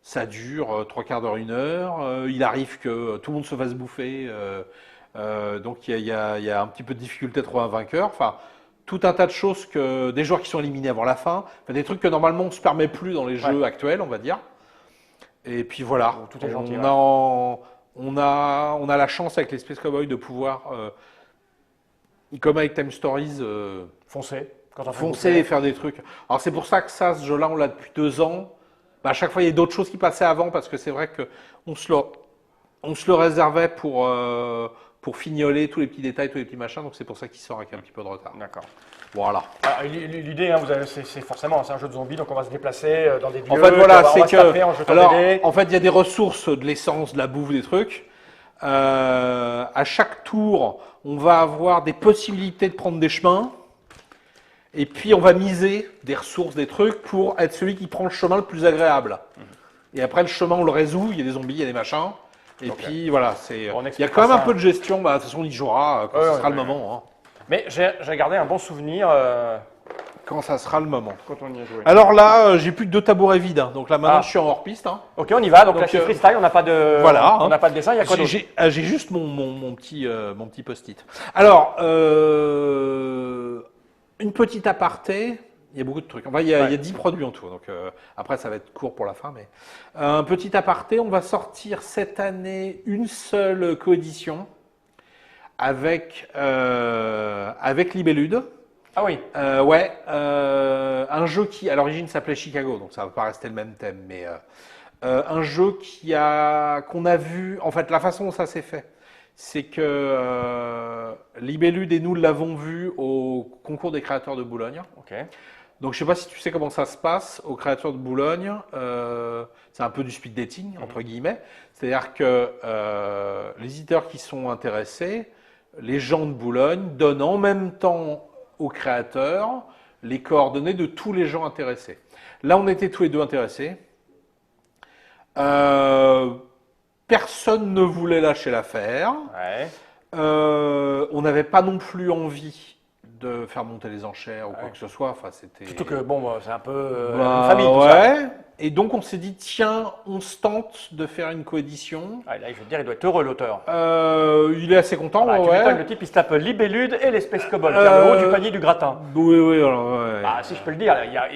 B: Ça dure 3/4 d'heure, 1 heure. Il arrive que tout le monde se fasse bouffer. Donc il y a un petit peu de difficulté à trouver un vainqueur. Enfin, tout un tas de choses des joueurs qui sont éliminés avant la fin. Enfin, des trucs que normalement on ne se permet plus dans les jeux actuels, on va dire. Et puis voilà.
A: Tout est gentil.
B: On a la chance avec les Space Cowboys de pouvoir, comme avec Time Stories,
A: foncer.
B: Foncer et faire des trucs. Alors c'est pour ça que ce jeu-là, on l'a depuis 2 ans. À chaque fois, il y a d'autres choses qui passaient avant parce que c'est vrai qu'on se le réservait pour fignoler tous les petits détails, tous les petits machins. Donc c'est pour ça qu'il sort avec un petit peu de retard.
A: D'accord.
B: Voilà.
A: L'idée, c'est forcément, c'est un jeu de zombies, donc on va se déplacer dans des lieux.
B: En fait, voilà, c'est que.
A: Alors,
B: en fait, il y a des ressources, de l'essence, de la bouffe, des trucs. À chaque tour, on va avoir des possibilités de prendre des chemins. Et puis, on va miser des ressources, des trucs, pour être celui qui prend le chemin le plus agréable. Et après, le chemin, on le résout. Il y a des zombies, il y a des machins. Et puis, voilà. Il y a quand même un peu de gestion. De toute façon, on y jouera quand ce sera le moment. Hein.
A: Mais j'ai gardé un bon souvenir.
B: Quand ça sera le moment.
A: Quand on y a joué.
B: Alors là, j'ai plus que 2 tabourets vides. Hein. Donc là, maintenant, je suis en hors-piste. Hein.
A: Ok, on y va. Donc là, c'est freestyle. On n'a pas de.
B: Voilà.
A: On n'a pas de dessin. Il y a quoi d'autre?
B: J'ai juste mon petit post-it. Alors, une petite aparté. Il y a beaucoup de trucs. Enfin, il y a 10 produits en tout. Donc après, ça va être court pour la fin. Mais un petit aparté. On va sortir cette année une seule coédition avec Libellude.
A: Ah oui.
B: Un jeu qui à l'origine s'appelait Chicago, donc ça va pas rester le même thème, mais un jeu qu'on a vu. En fait, la façon dont ça s'est fait, c'est que Libellude et nous l'avons vu au concours des créateurs de Boulogne.
A: Ok.
B: Donc je sais pas si tu sais comment ça se passe aux créateurs de Boulogne. C'est un peu du speed dating entre guillemets. C'est-à-dire que les éditeurs qui sont intéressés, les gens de Boulogne donnent en même temps aux créateurs les coordonnées de tous les gens intéressés. Là, on était tous les deux intéressés. Personne ne voulait lâcher l'affaire.
A: Ouais.
B: On n'avait pas non plus envie de faire monter les enchères ou quoi que ce soit. Enfin, c'était.
A: Surtout que c'est un peu une famille. Tout
B: ouais.
A: ça.
B: Et donc on s'est dit tiens, on se tente de faire une coédition.
A: Là, je veux dire, il doit être heureux l'auteur.
B: Il est assez content.
A: Le type, il se tape Libellude et les Space Cowboys, le haut du panier du gratin.
B: Oui. Alors,
A: si je peux le dire, il y a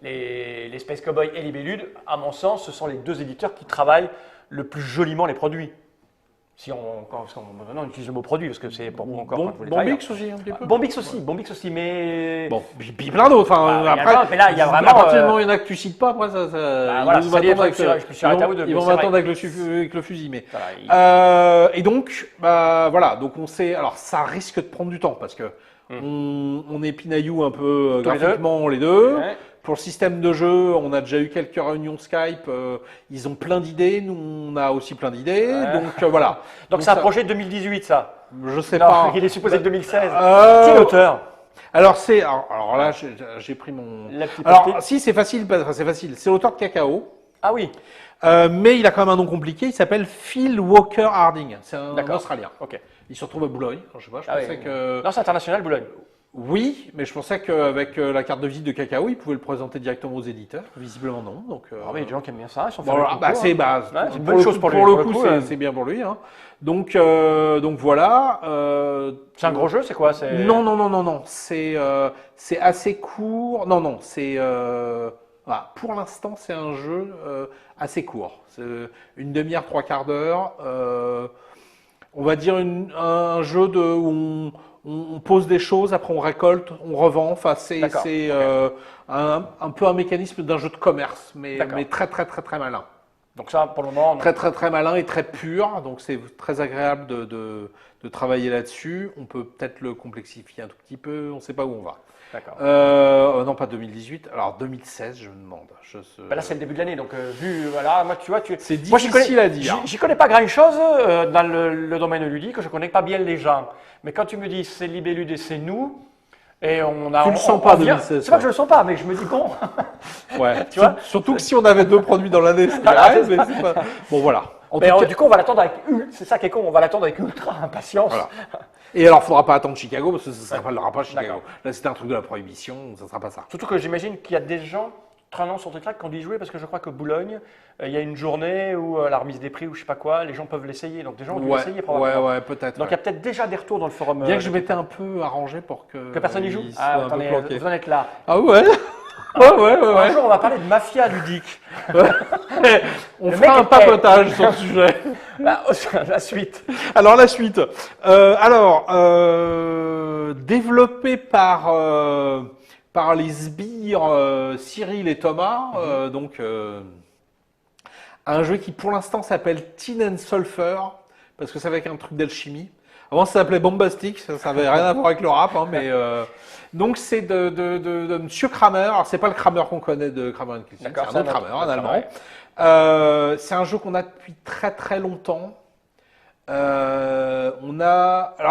A: les Space Cowboys et Libellude, à mon sens, ce sont les 2 éditeurs qui travaillent le plus joliment les produits. Maintenant on utilise le mot produit parce que c'est pour moi encore.
B: Bombix aussi un petit peu.
A: Bombix aussi, mais.
B: Bon, puis plein d'autres.
A: Mais là, il y a vraiment.
B: À partir du moment où il y en a que tu cites pas, après ça. Ils vont m'attendre avec le fusil. Mais. Et donc, voilà. Donc on sait. Alors ça risque de prendre du temps parce que on est pinaillou un peu graphiquement les deux. Ouais. Pour le système de jeu, on a déjà eu quelques réunions Skype. Ils ont plein d'idées. Nous, on a aussi plein d'idées. Ouais. Donc voilà.
A: Donc c'est un projet 2018, ça.
B: Je sais pas.
A: Il est supposé être 2016. Qui est l'auteur?
B: Alors là, j'ai pris mon. Alors si c'est facile, c'est l'auteur de Cacao.
A: Ah oui.
B: Mais il a quand même un nom compliqué. Il s'appelle Phil Walker Harding. C'est un Australien.
A: Ok.
B: Il se retrouve à Boulogne. Je sais pas. Je pensais que.
A: Non, c'est international Boulogne.
B: Oui, mais je pensais qu'avec la carte de visite de Cacao, il pouvait le présenter directement aux éditeurs. Visiblement non. Donc,
A: il y a des gens qui aiment bien ça. Ils sont
B: c'est
A: une bonne chose pour lui.
B: Pour le coup, c'est bien pour lui. Hein. Donc voilà.
A: C'est un gros jeu, c'est quoi?
B: Non. C'est assez court. Non, c'est Voilà. Pour l'instant, c'est un jeu assez court. C'est une demi-heure, trois quarts d'heure. On va dire un jeu où on pose des choses, après on récolte, on revend. Enfin, c'est
A: D'accord,
B: un peu un mécanisme d'un jeu de commerce, mais
A: D'accord.
B: très très très très malin.
A: Donc ça, pour le moment,
B: Très très très malin et très pur. Donc c'est très agréable de travailler là-dessus. On peut peut-être le complexifier un tout petit peu. On ne sait pas où on va.
A: d'accord.
B: Non, pas 2018. Alors 2016, je me demande.
A: Ben là, c'est le début de l'année, donc voilà, moi, tu vois,
B: C'est
A: moi, j'y
B: difficile à dire.
A: J'y connais pas grand-chose dans le domaine ludique, je connais pas bien les gens. Mais quand tu me dis c'est Libellude et c'est nous, et
B: Tu le sens pas, 2016,
A: c'est pas que je le sens pas, mais je me dis bon.
B: Ouais.
A: Tu vois
B: Surtout que si on avait deux produits dans l'année, c'est
A: Voilà,
B: vrai,
A: c'est
B: mais c'est pas. Bon voilà. En
A: Mais
B: tout cas,
A: du coup, on va l'attendre avec, c'est ça qui est con, on va l'attendre avec ultra impatience.
B: voilà. Et alors, faudra pas attendre Chicago parce que ça ne s'appellera pas Chicago.
A: D'accord.
B: Là, c'était un truc de la prohibition, ça ne sera pas ça.
A: Surtout que j'imagine qu'il y a des gens traînant sur TrickTrack qui ont dû y jouer parce que je crois que Boulogne, il y a une journée où la remise des prix ou je sais pas quoi, les gens peuvent l'essayer. Donc des gens ont dû l'essayer probablement.
B: Ouais, peut-être.
A: Donc il y a peut-être déjà des retours dans le forum.
B: Bien que je m'étais un peu arrangé pour que
A: personne n'y joue.
B: il soit
A: Ah,
B: un peu
A: attendez,
B: planqué.
A: vous en êtes là.
B: Ah ouais. Ouais.
A: Un jour, on va parler de mafia ludique.
B: On
A: Le
B: fera
A: mec
B: un
A: est-
B: papotage sur le sujet.
A: La suite.
B: Alors la suite. Développé par les sbires Cyril et Thomas, un jeu qui pour l'instant s'appelle Tin and Sulfur parce que c'est avec un truc d'alchimie. Avant ça s'appelait Bombastic, ça avait rien à voir avec le rap, hein, mais donc c'est de Monsieur Kramer. Alors c'est pas le Kramer qu'on connaît de Kramer & Kelsen,
A: D'accord,
B: c'est un autre Kramer, un allemand. C'est un jeu qu'on a depuis très très longtemps. Alors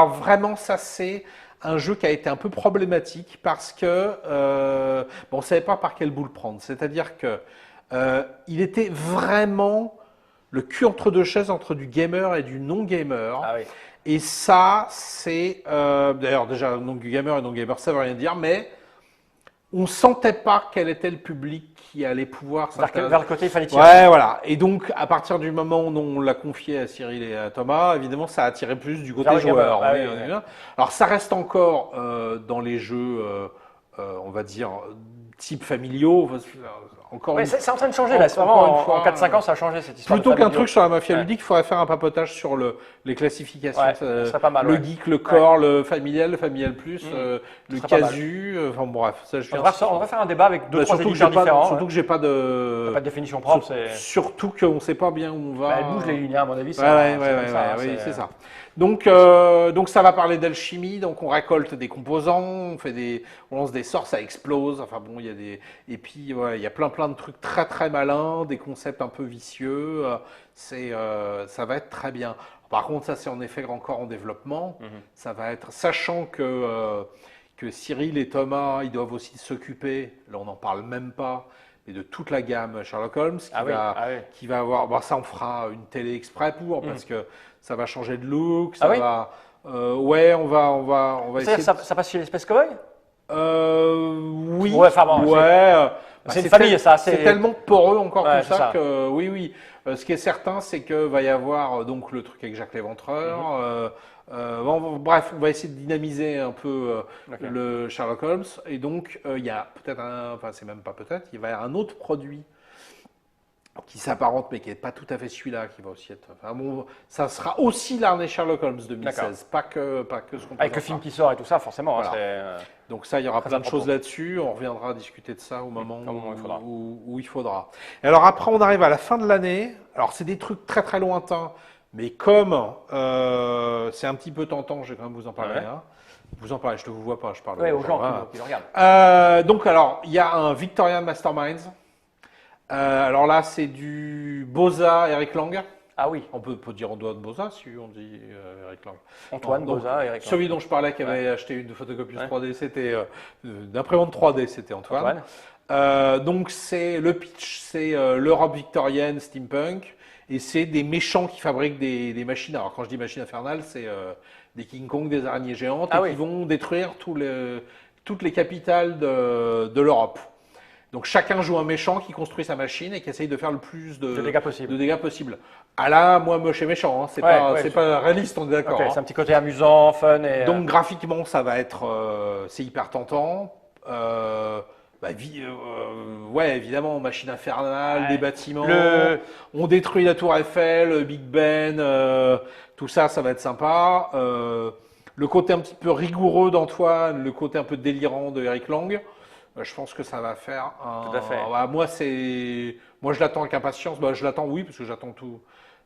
B: vraiment ça c'est un jeu qui a été un peu problématique parce que on savait pas par quelle boule prendre. C'est-à-dire que il était vraiment le cul entre deux chaises entre du gamer et du non gamer.
A: Ah oui.
B: Et ça c'est d'ailleurs déjà non gamer et non gamer ça veut rien dire, mais on sentait pas quel était le public qui allait pouvoir s'intéresser.
A: Vers le côté, il fallait tirer.
B: Ouais, voilà. Et donc, à partir du moment où on l'a confié à Cyril et à Thomas, évidemment, ça a attiré plus du côté
A: Vers le
B: joueur.
A: gamer,
B: Oui,
A: ouais,
B: on est
A: ouais.
B: bien. Alors, ça reste encore dans les jeux, on va dire, type familiaux. Encore
A: Ouais,
B: une
A: c'est en train de changer là. C'est
B: encore
A: vraiment
B: une fois,
A: en 4-5 ans, ça a changé cette histoire.
B: Plutôt
A: de
B: qu'un
A: familiaux.
B: truc sur la mafia
A: Ouais.
B: ludique, il faudrait faire un papotage sur les classifications.
A: Ouais, ça serait pas mal,
B: le
A: ouais.
B: geek, le core, le familial plus, le
A: serait pas mal.
B: casu. Enfin bref, ça je
A: On
B: viens.
A: devrait faire un débat avec deux, trois
B: Surtout que
A: éditeurs différents.
B: surtout que j'ai pas de.
A: Pas de définition propre. C'est.
B: Surtout qu'on ne sait pas bien où on va.
A: Bah, elle bouge les lignes, hein, à mon avis.
B: Ouais,
A: comme ça, hein,
B: oui, c'est ça. Donc ça va parler d'alchimie. Donc on récolte des composants, on lance des sorts, ça explose. Enfin bon, il y a et puis ouais, il y a plein de trucs très très malins, des concepts un peu vicieux. Ça va être très bien. Par contre, ça c'est en effet encore en développement. Ça va être, sachant que Cyril et Thomas, ils doivent aussi s'occuper. Là, on n'en parle même pas. Mais de toute la gamme Sherlock Holmes qui va avoir. Bon, ça, on fera une télé exprès parce que ça va changer de look. Ça va. Ouais, on va essayer.
A: C'est-à-dire ça passe chez l'espèce cowboy.
B: Oui.
A: Ouais, enfin bon,
B: ouais.
A: c'est une famille, ça.
B: C'est tellement poreux encore
A: Ouais,
B: tout
A: c'est
B: ça
A: ça.
B: que oui. Ce qui est certain, c'est que va y avoir donc le truc avec Jacques Léventreur. Bref, on va essayer de dynamiser un peu le Sherlock Holmes. Et donc, il y a peut-être enfin, c'est même pas peut-être, il va y avoir un autre produit qui s'apparente, mais qui n'est pas tout à fait celui-là, qui va aussi être. Enfin, bon, ça sera aussi l'année Sherlock Holmes 2016, pas que ce qu'on
A: Avec le film qui sort et tout ça, forcément.
B: Voilà. Donc ça, il y aura
A: Très
B: plein de
A: important.
B: choses là-dessus. On reviendra discuter de ça au moment
A: où il faudra.
B: où il faudra. Et alors après, on arrive à la fin de l'année. Alors c'est des trucs très très lointains, mais comme c'est un petit peu tentant, je vais quand même vous en parler.
A: Ouais.
B: Hein. Vous en parlez, je ne vous vois pas, je parle
A: aux gens
B: hein.
A: qui le regardent.
B: Donc alors, il y a un Victorian Masterminds. Alors là, c'est du Boza Eric Lang.
A: Ah oui.
B: On peut dire on doit de Boza si on dit Eric Lang.
A: Antoine
B: Donc,
A: Boza, Eric Lang.
B: Celui dont je parlais qui avait acheté une photocopieuse 3D, c'était d'imprimante 3D, c'était Antoine. Donc c'est le pitch, c'est l'Europe victorienne steampunk, et c'est des méchants qui fabriquent des machines. Alors quand je dis machines infernales, c'est des King Kong, des araignées géantes, qui vont détruire toutes les capitales de l'Europe. Donc chacun joue un méchant qui construit sa machine et qui essaye de faire le plus de dégâts possible. Ah là, moi moche et méchant, hein. C'est pas réaliste, on est d'accord.
A: C'est un petit côté amusant, fun.
B: Donc graphiquement, ça va être, c'est hyper tentant. Ouais, évidemment, machine infernale,
A: Ouais.
B: des bâtiments,
A: Le-
B: on détruit la tour Eiffel, le Big Ben, tout ça, ça va être sympa. Le côté un petit peu rigoureux d'Antoine, le côté un peu délirant de Eric Lang, je pense que ça va faire un...
A: Tout à fait.
B: Moi, je l'attends avec impatience. Bah, je l'attends, oui, parce que j'attends tout.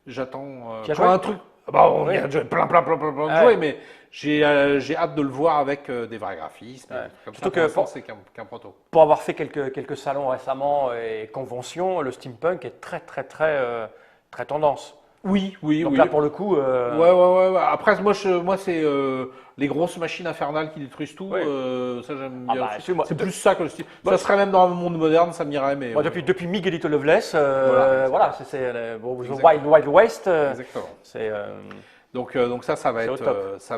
B: J'attends
A: Tu as
B: quand
A: joué
B: un truc... Bah, on y
A: Oui.
B: a déjà plein de
A: Ouais.
B: jouets, mais j'ai hâte de le voir avec des vrais graphismes.
A: Ouais.
B: Et comme
A: Surtout
B: ça,
A: que
B: pour l'instant,
A: pour-
B: c'est qu'un proto.
A: Pour avoir fait quelques salons récemment et conventions, le steampunk est très tendance.
B: Oui.
A: Donc là, pour le coup,
B: Ouais. Après, moi c'est les grosses machines infernales qui détruisent tout.
A: Oui.
B: Ça, j'aime
A: Ah
B: bien
A: bah,
B: aussi.
A: excuse-moi,
B: C'est
A: de-
B: plus ça que le style.
A: Moi,
B: Ça serait même dans le monde moderne, ça m'irait, mais.
A: moi, depuis Miguelito Loveless,
B: Voilà,
A: voilà, c'est the
B: Exactement.
A: Wild West.
B: Exactement.
A: C'est
B: Donc ça va
A: C'est au
B: être,
A: top.
B: ça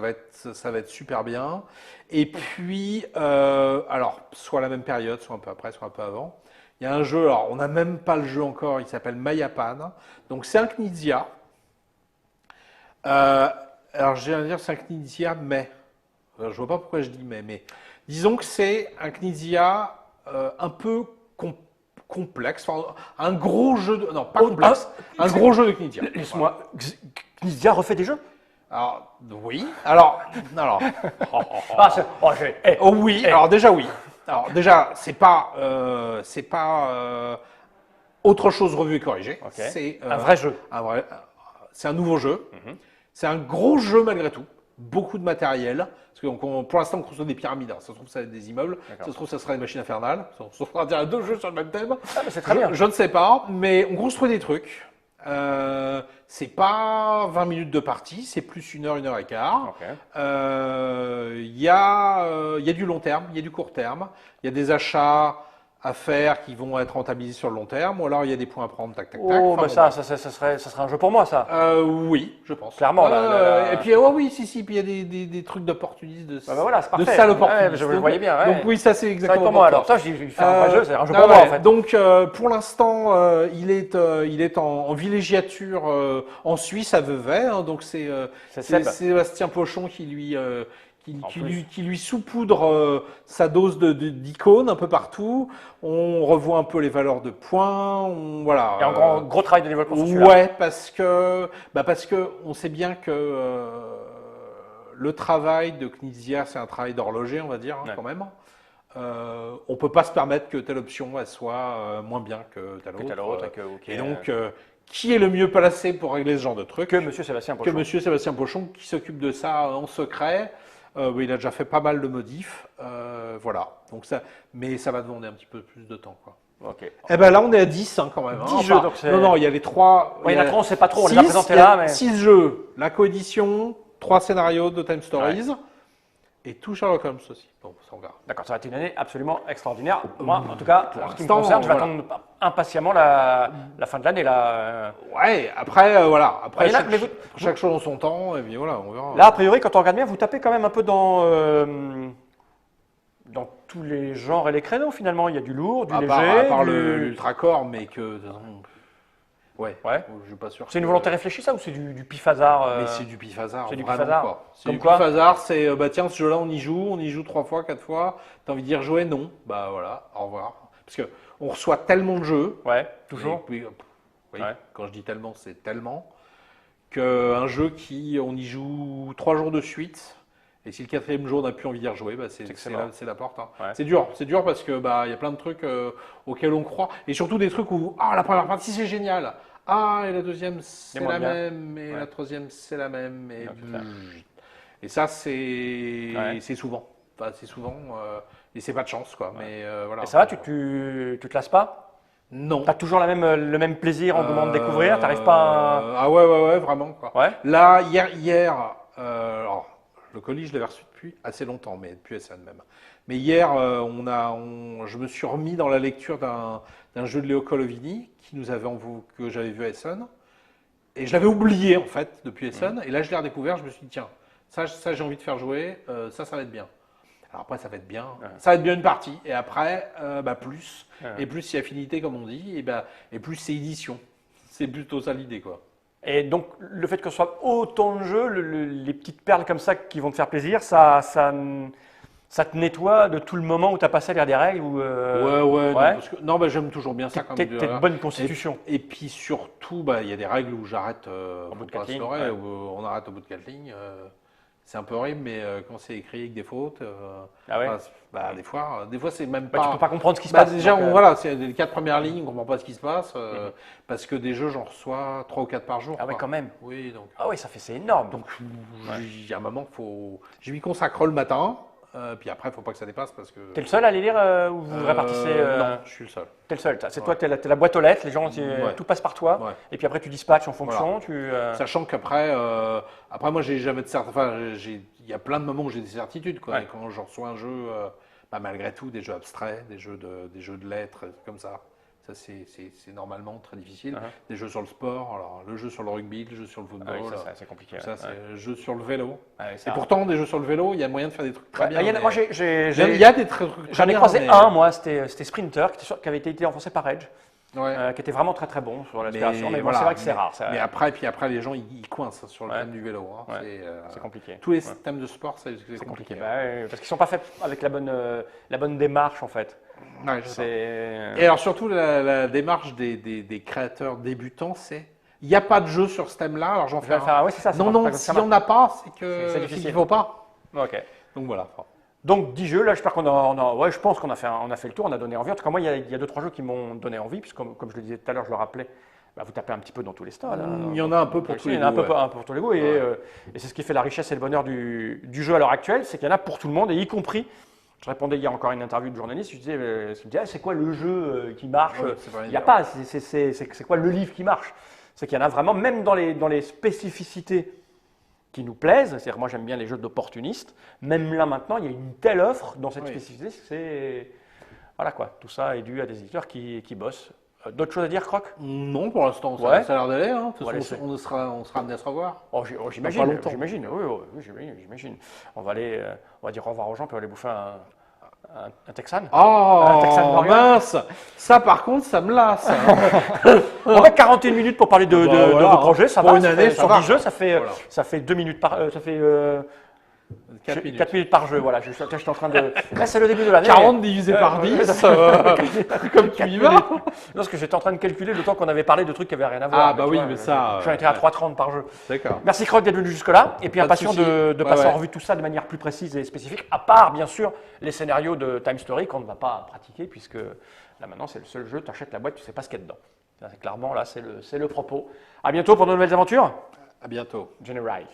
B: va être super bien. Et puis, alors, soit à la même période, soit un peu après, soit un peu avant. Il y a un jeu, alors on n'a même pas le jeu encore, il s'appelle Mayapan. Donc c'est un Knizia. Alors j'ai à dire c'est un Knizia, mais je vois pas pourquoi je dis mais disons que c'est un Knizia un peu complexe, enfin, un gros jeu de non pas
A: Oh,
B: complexe, un gros jeu de Knizia.
A: Laisse-moi. Knizia refait des jeux.
B: Alors oui, alors
A: Ah,
B: oh oui, alors déjà oui. Alors déjà c'est pas autre chose revu et corrigé.
A: Ok.
B: C'est
A: Un vrai jeu.
B: c'est un nouveau jeu.
A: Mhm.
B: C'est un gros jeu malgré tout. Beaucoup de matériel. Parce que pour l'instant, on construit des pyramides. Ça se trouve, ça va être des immeubles.
A: D'accord.
B: Ça se trouve, ça sera des machines infernales. Ça sera dire deux jeux sur le même thème.
A: Ah, mais c'est très bien.
B: Je ne sais pas, mais on construit des trucs. C'est pas 20 minutes de partie, c'est plus 1 heure et quart.
A: Ok.
B: Il y a du long terme, il y a du court terme. Il y a des achats à faire qui vont être rentabilisés sur le long terme. Ou alors, il y a des points à prendre, tac.
A: Oh,
B: Enfin,
A: mais
B: bon,
A: ça serait un jeu pour moi, ça.
B: oui, je pense.
A: Clairement, là.
B: Et puis, oui, si. Puis il y a des trucs d'opportunistes,
A: Bah voilà, c'est
B: de
A: parfait.
B: sales
A: Ouais,
B: opportunistes.
A: je le voyais bien. Ouais.
B: Donc, oui, ça, c'est
A: Ça va être
B: exactement
A: pour moi alors.
B: toi.
A: Ça, j'ai fait un vrai jeu, c'est un jeu
B: Ah
A: pour moi
B: ouais,
A: en fait.
B: Donc, pour l'instant, il est en villégiature en Suisse, à Vevey. Hein, donc, c'est
A: Seb.
B: Sébastien Pochon
A: En plus.
B: qui lui saupoudre sa dose d'icônes un peu partout. On revoit un peu les valeurs de points. Voilà.
A: Et un gros travail de développement sur celui-là.
B: Ouais, parce que on sait bien que le travail de Knizia, c'est un travail d'horloger, on va dire, hein,
A: Ouais.
B: quand même. On peut pas se permettre que telle option elle soit moins bien que telle
A: Que
B: autre.
A: t'as l'autre et que, ok,
B: Et donc, qui est le mieux placé pour régler ce genre de truc
A: que Monsieur Sébastien
B: que
A: Pochon.
B: Monsieur Sébastien Pochon, qui s'occupe de ça en secret. Il a déjà fait pas mal de modifs. Voilà. Donc mais ça va demander un petit peu plus de temps, quoi.
A: Ok.
B: Eh ben là, on est à 10 hein, quand même.
A: 10 jeux, donc c'est-
B: Non, il y a les 3.
A: Ouais, il y en a 3, on ne sait pas trop, on les a présentés là, mais.
B: 6 jeux, la coédition, 3 scénarios de Time Stories, et tout Sherlock Holmes aussi. Bon, ça on verra.
A: D'accord, ça va être une année absolument extraordinaire. Moi, en tout cas, pour ce qui me
B: l'instant,
A: concerne, je vais
B: voilà.
A: attendre impatiemment la fin de l'année. Là.
B: Ouais, après, voilà. Après,
A: Et là, mais
B: chaque chose en son temps, et puis voilà, on verra.
A: Là, a priori, quand on regarde bien, vous tapez quand même un peu dans tous les genres et les créneaux finalement. Il y a du lourd, du léger.
B: à part
A: du-
B: l'ultra-core, mais que. de toute façon, ouais,
A: Ouais.
B: je suis pas sûr.
A: C'est une
B: que-
A: volonté réfléchie ça ou c'est du pif hasard
B: Mais c'est du pif hasard.
A: c'est du
B: vraiment,
A: pif hasard.
B: quoi. C'est
A: Comme
B: du
A: quoi
B: pif hasard, c'est tiens, ce jeu-là, on y joue 3 fois, 4 fois. T'as envie de dire jouer? Non. Bah voilà, au revoir. Parce que on reçoit tellement de jeux.
A: Ouais, toujours.
B: Et puis, oui,
A: Ouais.
B: quand je dis tellement, c'est tellement. Qu'un jeu on y joue 3 jours de suite. Et si le 4e jour on n'a plus envie d'y rejouer, bah
A: C'est que c'est mort.
B: c'est la porte. Hein.
A: Ouais.
B: C'est dur parce que il y a plein de trucs auxquels on croit. Et surtout des trucs où la première partie c'est génial. Et la deuxième c'est
A: moins
B: la
A: bien.
B: même. Et
A: Ouais.
B: la troisième c'est la même.
A: Ouais,
B: Et ça
A: Ouais.
B: c'est souvent. Enfin, c'est souvent. Et c'est pas de chance quoi. Mais voilà.
A: Et ça va, tu te lasses pas?
B: Non.
A: T'as toujours le même plaisir en demandant de découvrir? T'arrives pas à...
B: Ah ouais, vraiment quoi.
A: Ouais.
B: Là, hier alors, le colis, je l'avais reçu depuis assez longtemps, mais depuis SN même. Mais hier, je me suis remis dans la lecture d'un jeu de Léo Colovini que j'avais vu à SN. Et je l'avais oublié, en fait, depuis SN. Et là, je l'ai redécouvert, je me suis dit, tiens, ça j'ai envie de faire jouer, ça va être bien. Alors après, ça va être bien.
A: Ouais.
B: Ça va être bien une partie. Et après, plus.
A: Ouais.
B: Et plus c'est affinité, comme on dit, et plus c'est édition. C'est plutôt ça l'idée, quoi.
A: Et donc, le fait que ce soit autant de jeux, les petites perles comme ça qui vont te faire plaisir, ça Ça te nettoie de tout le moment où tu as passé à lire des règles ou,
B: Ouais. Non, bah, j'aime toujours bien ça.
A: T'es de bonne constitution.
B: Et puis surtout, bah, il y a des règles où j'arrête
A: Au bout de
B: faut pas
A: 4
B: se
A: lignes,
B: leurrer,
A: ouais.
B: où on arrête au bout de 4 lignes. C'est un peu horrible, mais quand c'est écrit avec des fautes,
A: Ah ouais.
B: bah, des fois c'est même
A: Bah, tu
B: pas.
A: peux pas comprendre ce qui se
B: Bah,
A: passe.
B: déjà,
A: donc,
B: voilà, c'est les 4 premières lignes, on comprend pas ce qui se passe, parce que des jeux, j'en reçois 3 ou 4 par jour.
A: Ah ouais,
B: quoi.
A: quand même.
B: Oui, donc.
A: Ah oui, c'est énorme.
B: Donc, il y a un moment, je m'y consacre le matin, puis après, il faut pas que ça dépasse parce que.
A: T'es le seul à les lire ou vous vous répartissez
B: Non, je suis le seul.
A: T'es le seul. C'est
B: Ouais.
A: toi, t'es la boîte aux lettres. Les gens,
B: Ouais.
A: tout passe par toi.
B: Ouais.
A: Et puis après, tu dispatches en fonction.
B: Sachant qu'après, moi, j'ai jamais de certitude. Enfin, il y a plein de moments où j'ai des certitudes. Quoi.
A: Ouais.
B: Et quand je reçois un jeu, bah, malgré tout, des jeux abstraits, des jeux de lettres, des trucs comme ça. Ça, c'est normalement très difficile. Des jeux sur le sport, alors le jeu sur le rugby, le jeu sur le
A: Ah
B: football.
A: oui, ça, c'est compliqué.
B: Ça,
A: ouais.
B: c'est le jeu sur le vélo.
A: Ouais,
B: Et
A: ça-
B: pourtant, des jeux sur le vélo, il y a moyen de faire des trucs très
A: Ouais,
B: bien.
A: il y en a-
B: mais-
A: moi,
B: il y a des trucs très
A: j'en ai
B: bien,
A: croisé
B: mais-
A: un, moi, c'était Sprinter, qui avait été enfoncé par Edge,
B: Ouais.
A: qui était vraiment très très bon sur l'aspiration. Mais bon,
B: voilà,
A: c'est vrai que c'est rare.
B: Mais après, les gens, ils coincent sur le
A: Ouais.
B: thème du vélo. Hein.
A: Ouais. C'est compliqué.
B: Tous les
A: Ouais.
B: thèmes de sport, c'est
A: C'est compliqué.
B: compliqué.
A: Bah ouais, parce qu'ils sont pas faits avec la bonne démarche, en fait.
B: Ouais, c'est ça.
A: C'est.
B: Et alors surtout la démarche des créateurs débutants, c'est il n'y a pas de jeu sur ce thème-là, alors j'en
A: Je
B: fais
A: vais le
B: un.
A: faire. Ouais, c'est ça.
B: Non, s'il n'y en a pas, c'est
A: C'est
B: que
A: difficile.
B: qu'il ne faut pas.
A: Ok.
B: Donc voilà.
A: Donc 10 jeux, là j'espère ouais, je pense qu'on a fait le tour, on a donné envie. En tout cas moi il y a 2-3 jeux qui m'ont donné envie, puisque comme je le disais tout à l'heure, je le rappelais, bah, vous tapez un petit peu dans tous les stores. Là,
B: Il y en a un peu pour tous les
A: Il y en a un
B: goûts.
A: peu, un peu pour tous les goûts, et c'est ce qui fait la richesse et le bonheur du jeu à l'heure actuelle, c'est qu'il y en a pour tout le monde, et y compris, je répondais hier encore à une interview de journaliste, je disais, c'est quoi le jeu qui marche?
B: Ouais, c'est pas
A: Il n'y a
B: évident.
A: pas, c'est quoi le livre qui marche? C'est qu'il y en a vraiment, même dans les spécificités qui nous plaisent, c'est-à-dire moi j'aime bien les jeux d'opportunistes, même là maintenant il y a une telle offre dans cette
B: Oui.
A: spécificité, c'est voilà quoi, tout ça est dû à des éditeurs qui bossent. D'autres choses à dire, Croc?
B: Non, pour l'instant,
A: Ouais.
B: ça a l'air d'aller. Hein. De toute
A: On va
B: façon,
A: laisser.
B: on sera amené à se revoir.
A: J'imagine,
B: Pas longtemps.
A: j'imagine, oui, j'imagine. On va dire au revoir aux gens, puis on va aller bouffer un Texan.
B: Oh,
A: Texan Burger.
B: mince. Ça, par contre, ça me lasse.
A: On va 41 minutes pour parler de
B: voilà,
A: vos projets, ça
B: pour
A: va.
B: une année, ça
A: sur
B: va.
A: 10 jeux, ça fait,
B: Voilà.
A: ça fait 2 minutes ça fait
B: 4 minutes.
A: 4 minutes par jeu, voilà. Je suis en train de. Là, c'est le début de l'année.
B: 40 divisé par 10, comme tu y vas.
A: Non, parce que j'étais en train de calculer le temps qu'on avait parlé de trucs qui n'avaient rien à voir.
B: Ah, bah
A: tu
B: oui,
A: vois,
B: mais ça,
A: J'en étais à 3,30 par jeu.
B: D'accord.
A: Merci Croc d'être venu jusque-là. Et puis
B: Pas de
A: impatient
B: souci.
A: de
B: Ouais,
A: passer en
B: ouais.
A: revue tout ça de manière plus précise et spécifique, à part bien sûr les scénarios de Time Story qu'on ne va pas pratiquer, puisque là maintenant c'est le seul jeu, tu achètes la boîte, tu ne sais pas ce qu'il y a dedans. Clairement, là c'est le propos. À bientôt pour de nouvelles aventures.
B: À bientôt.
A: Generai.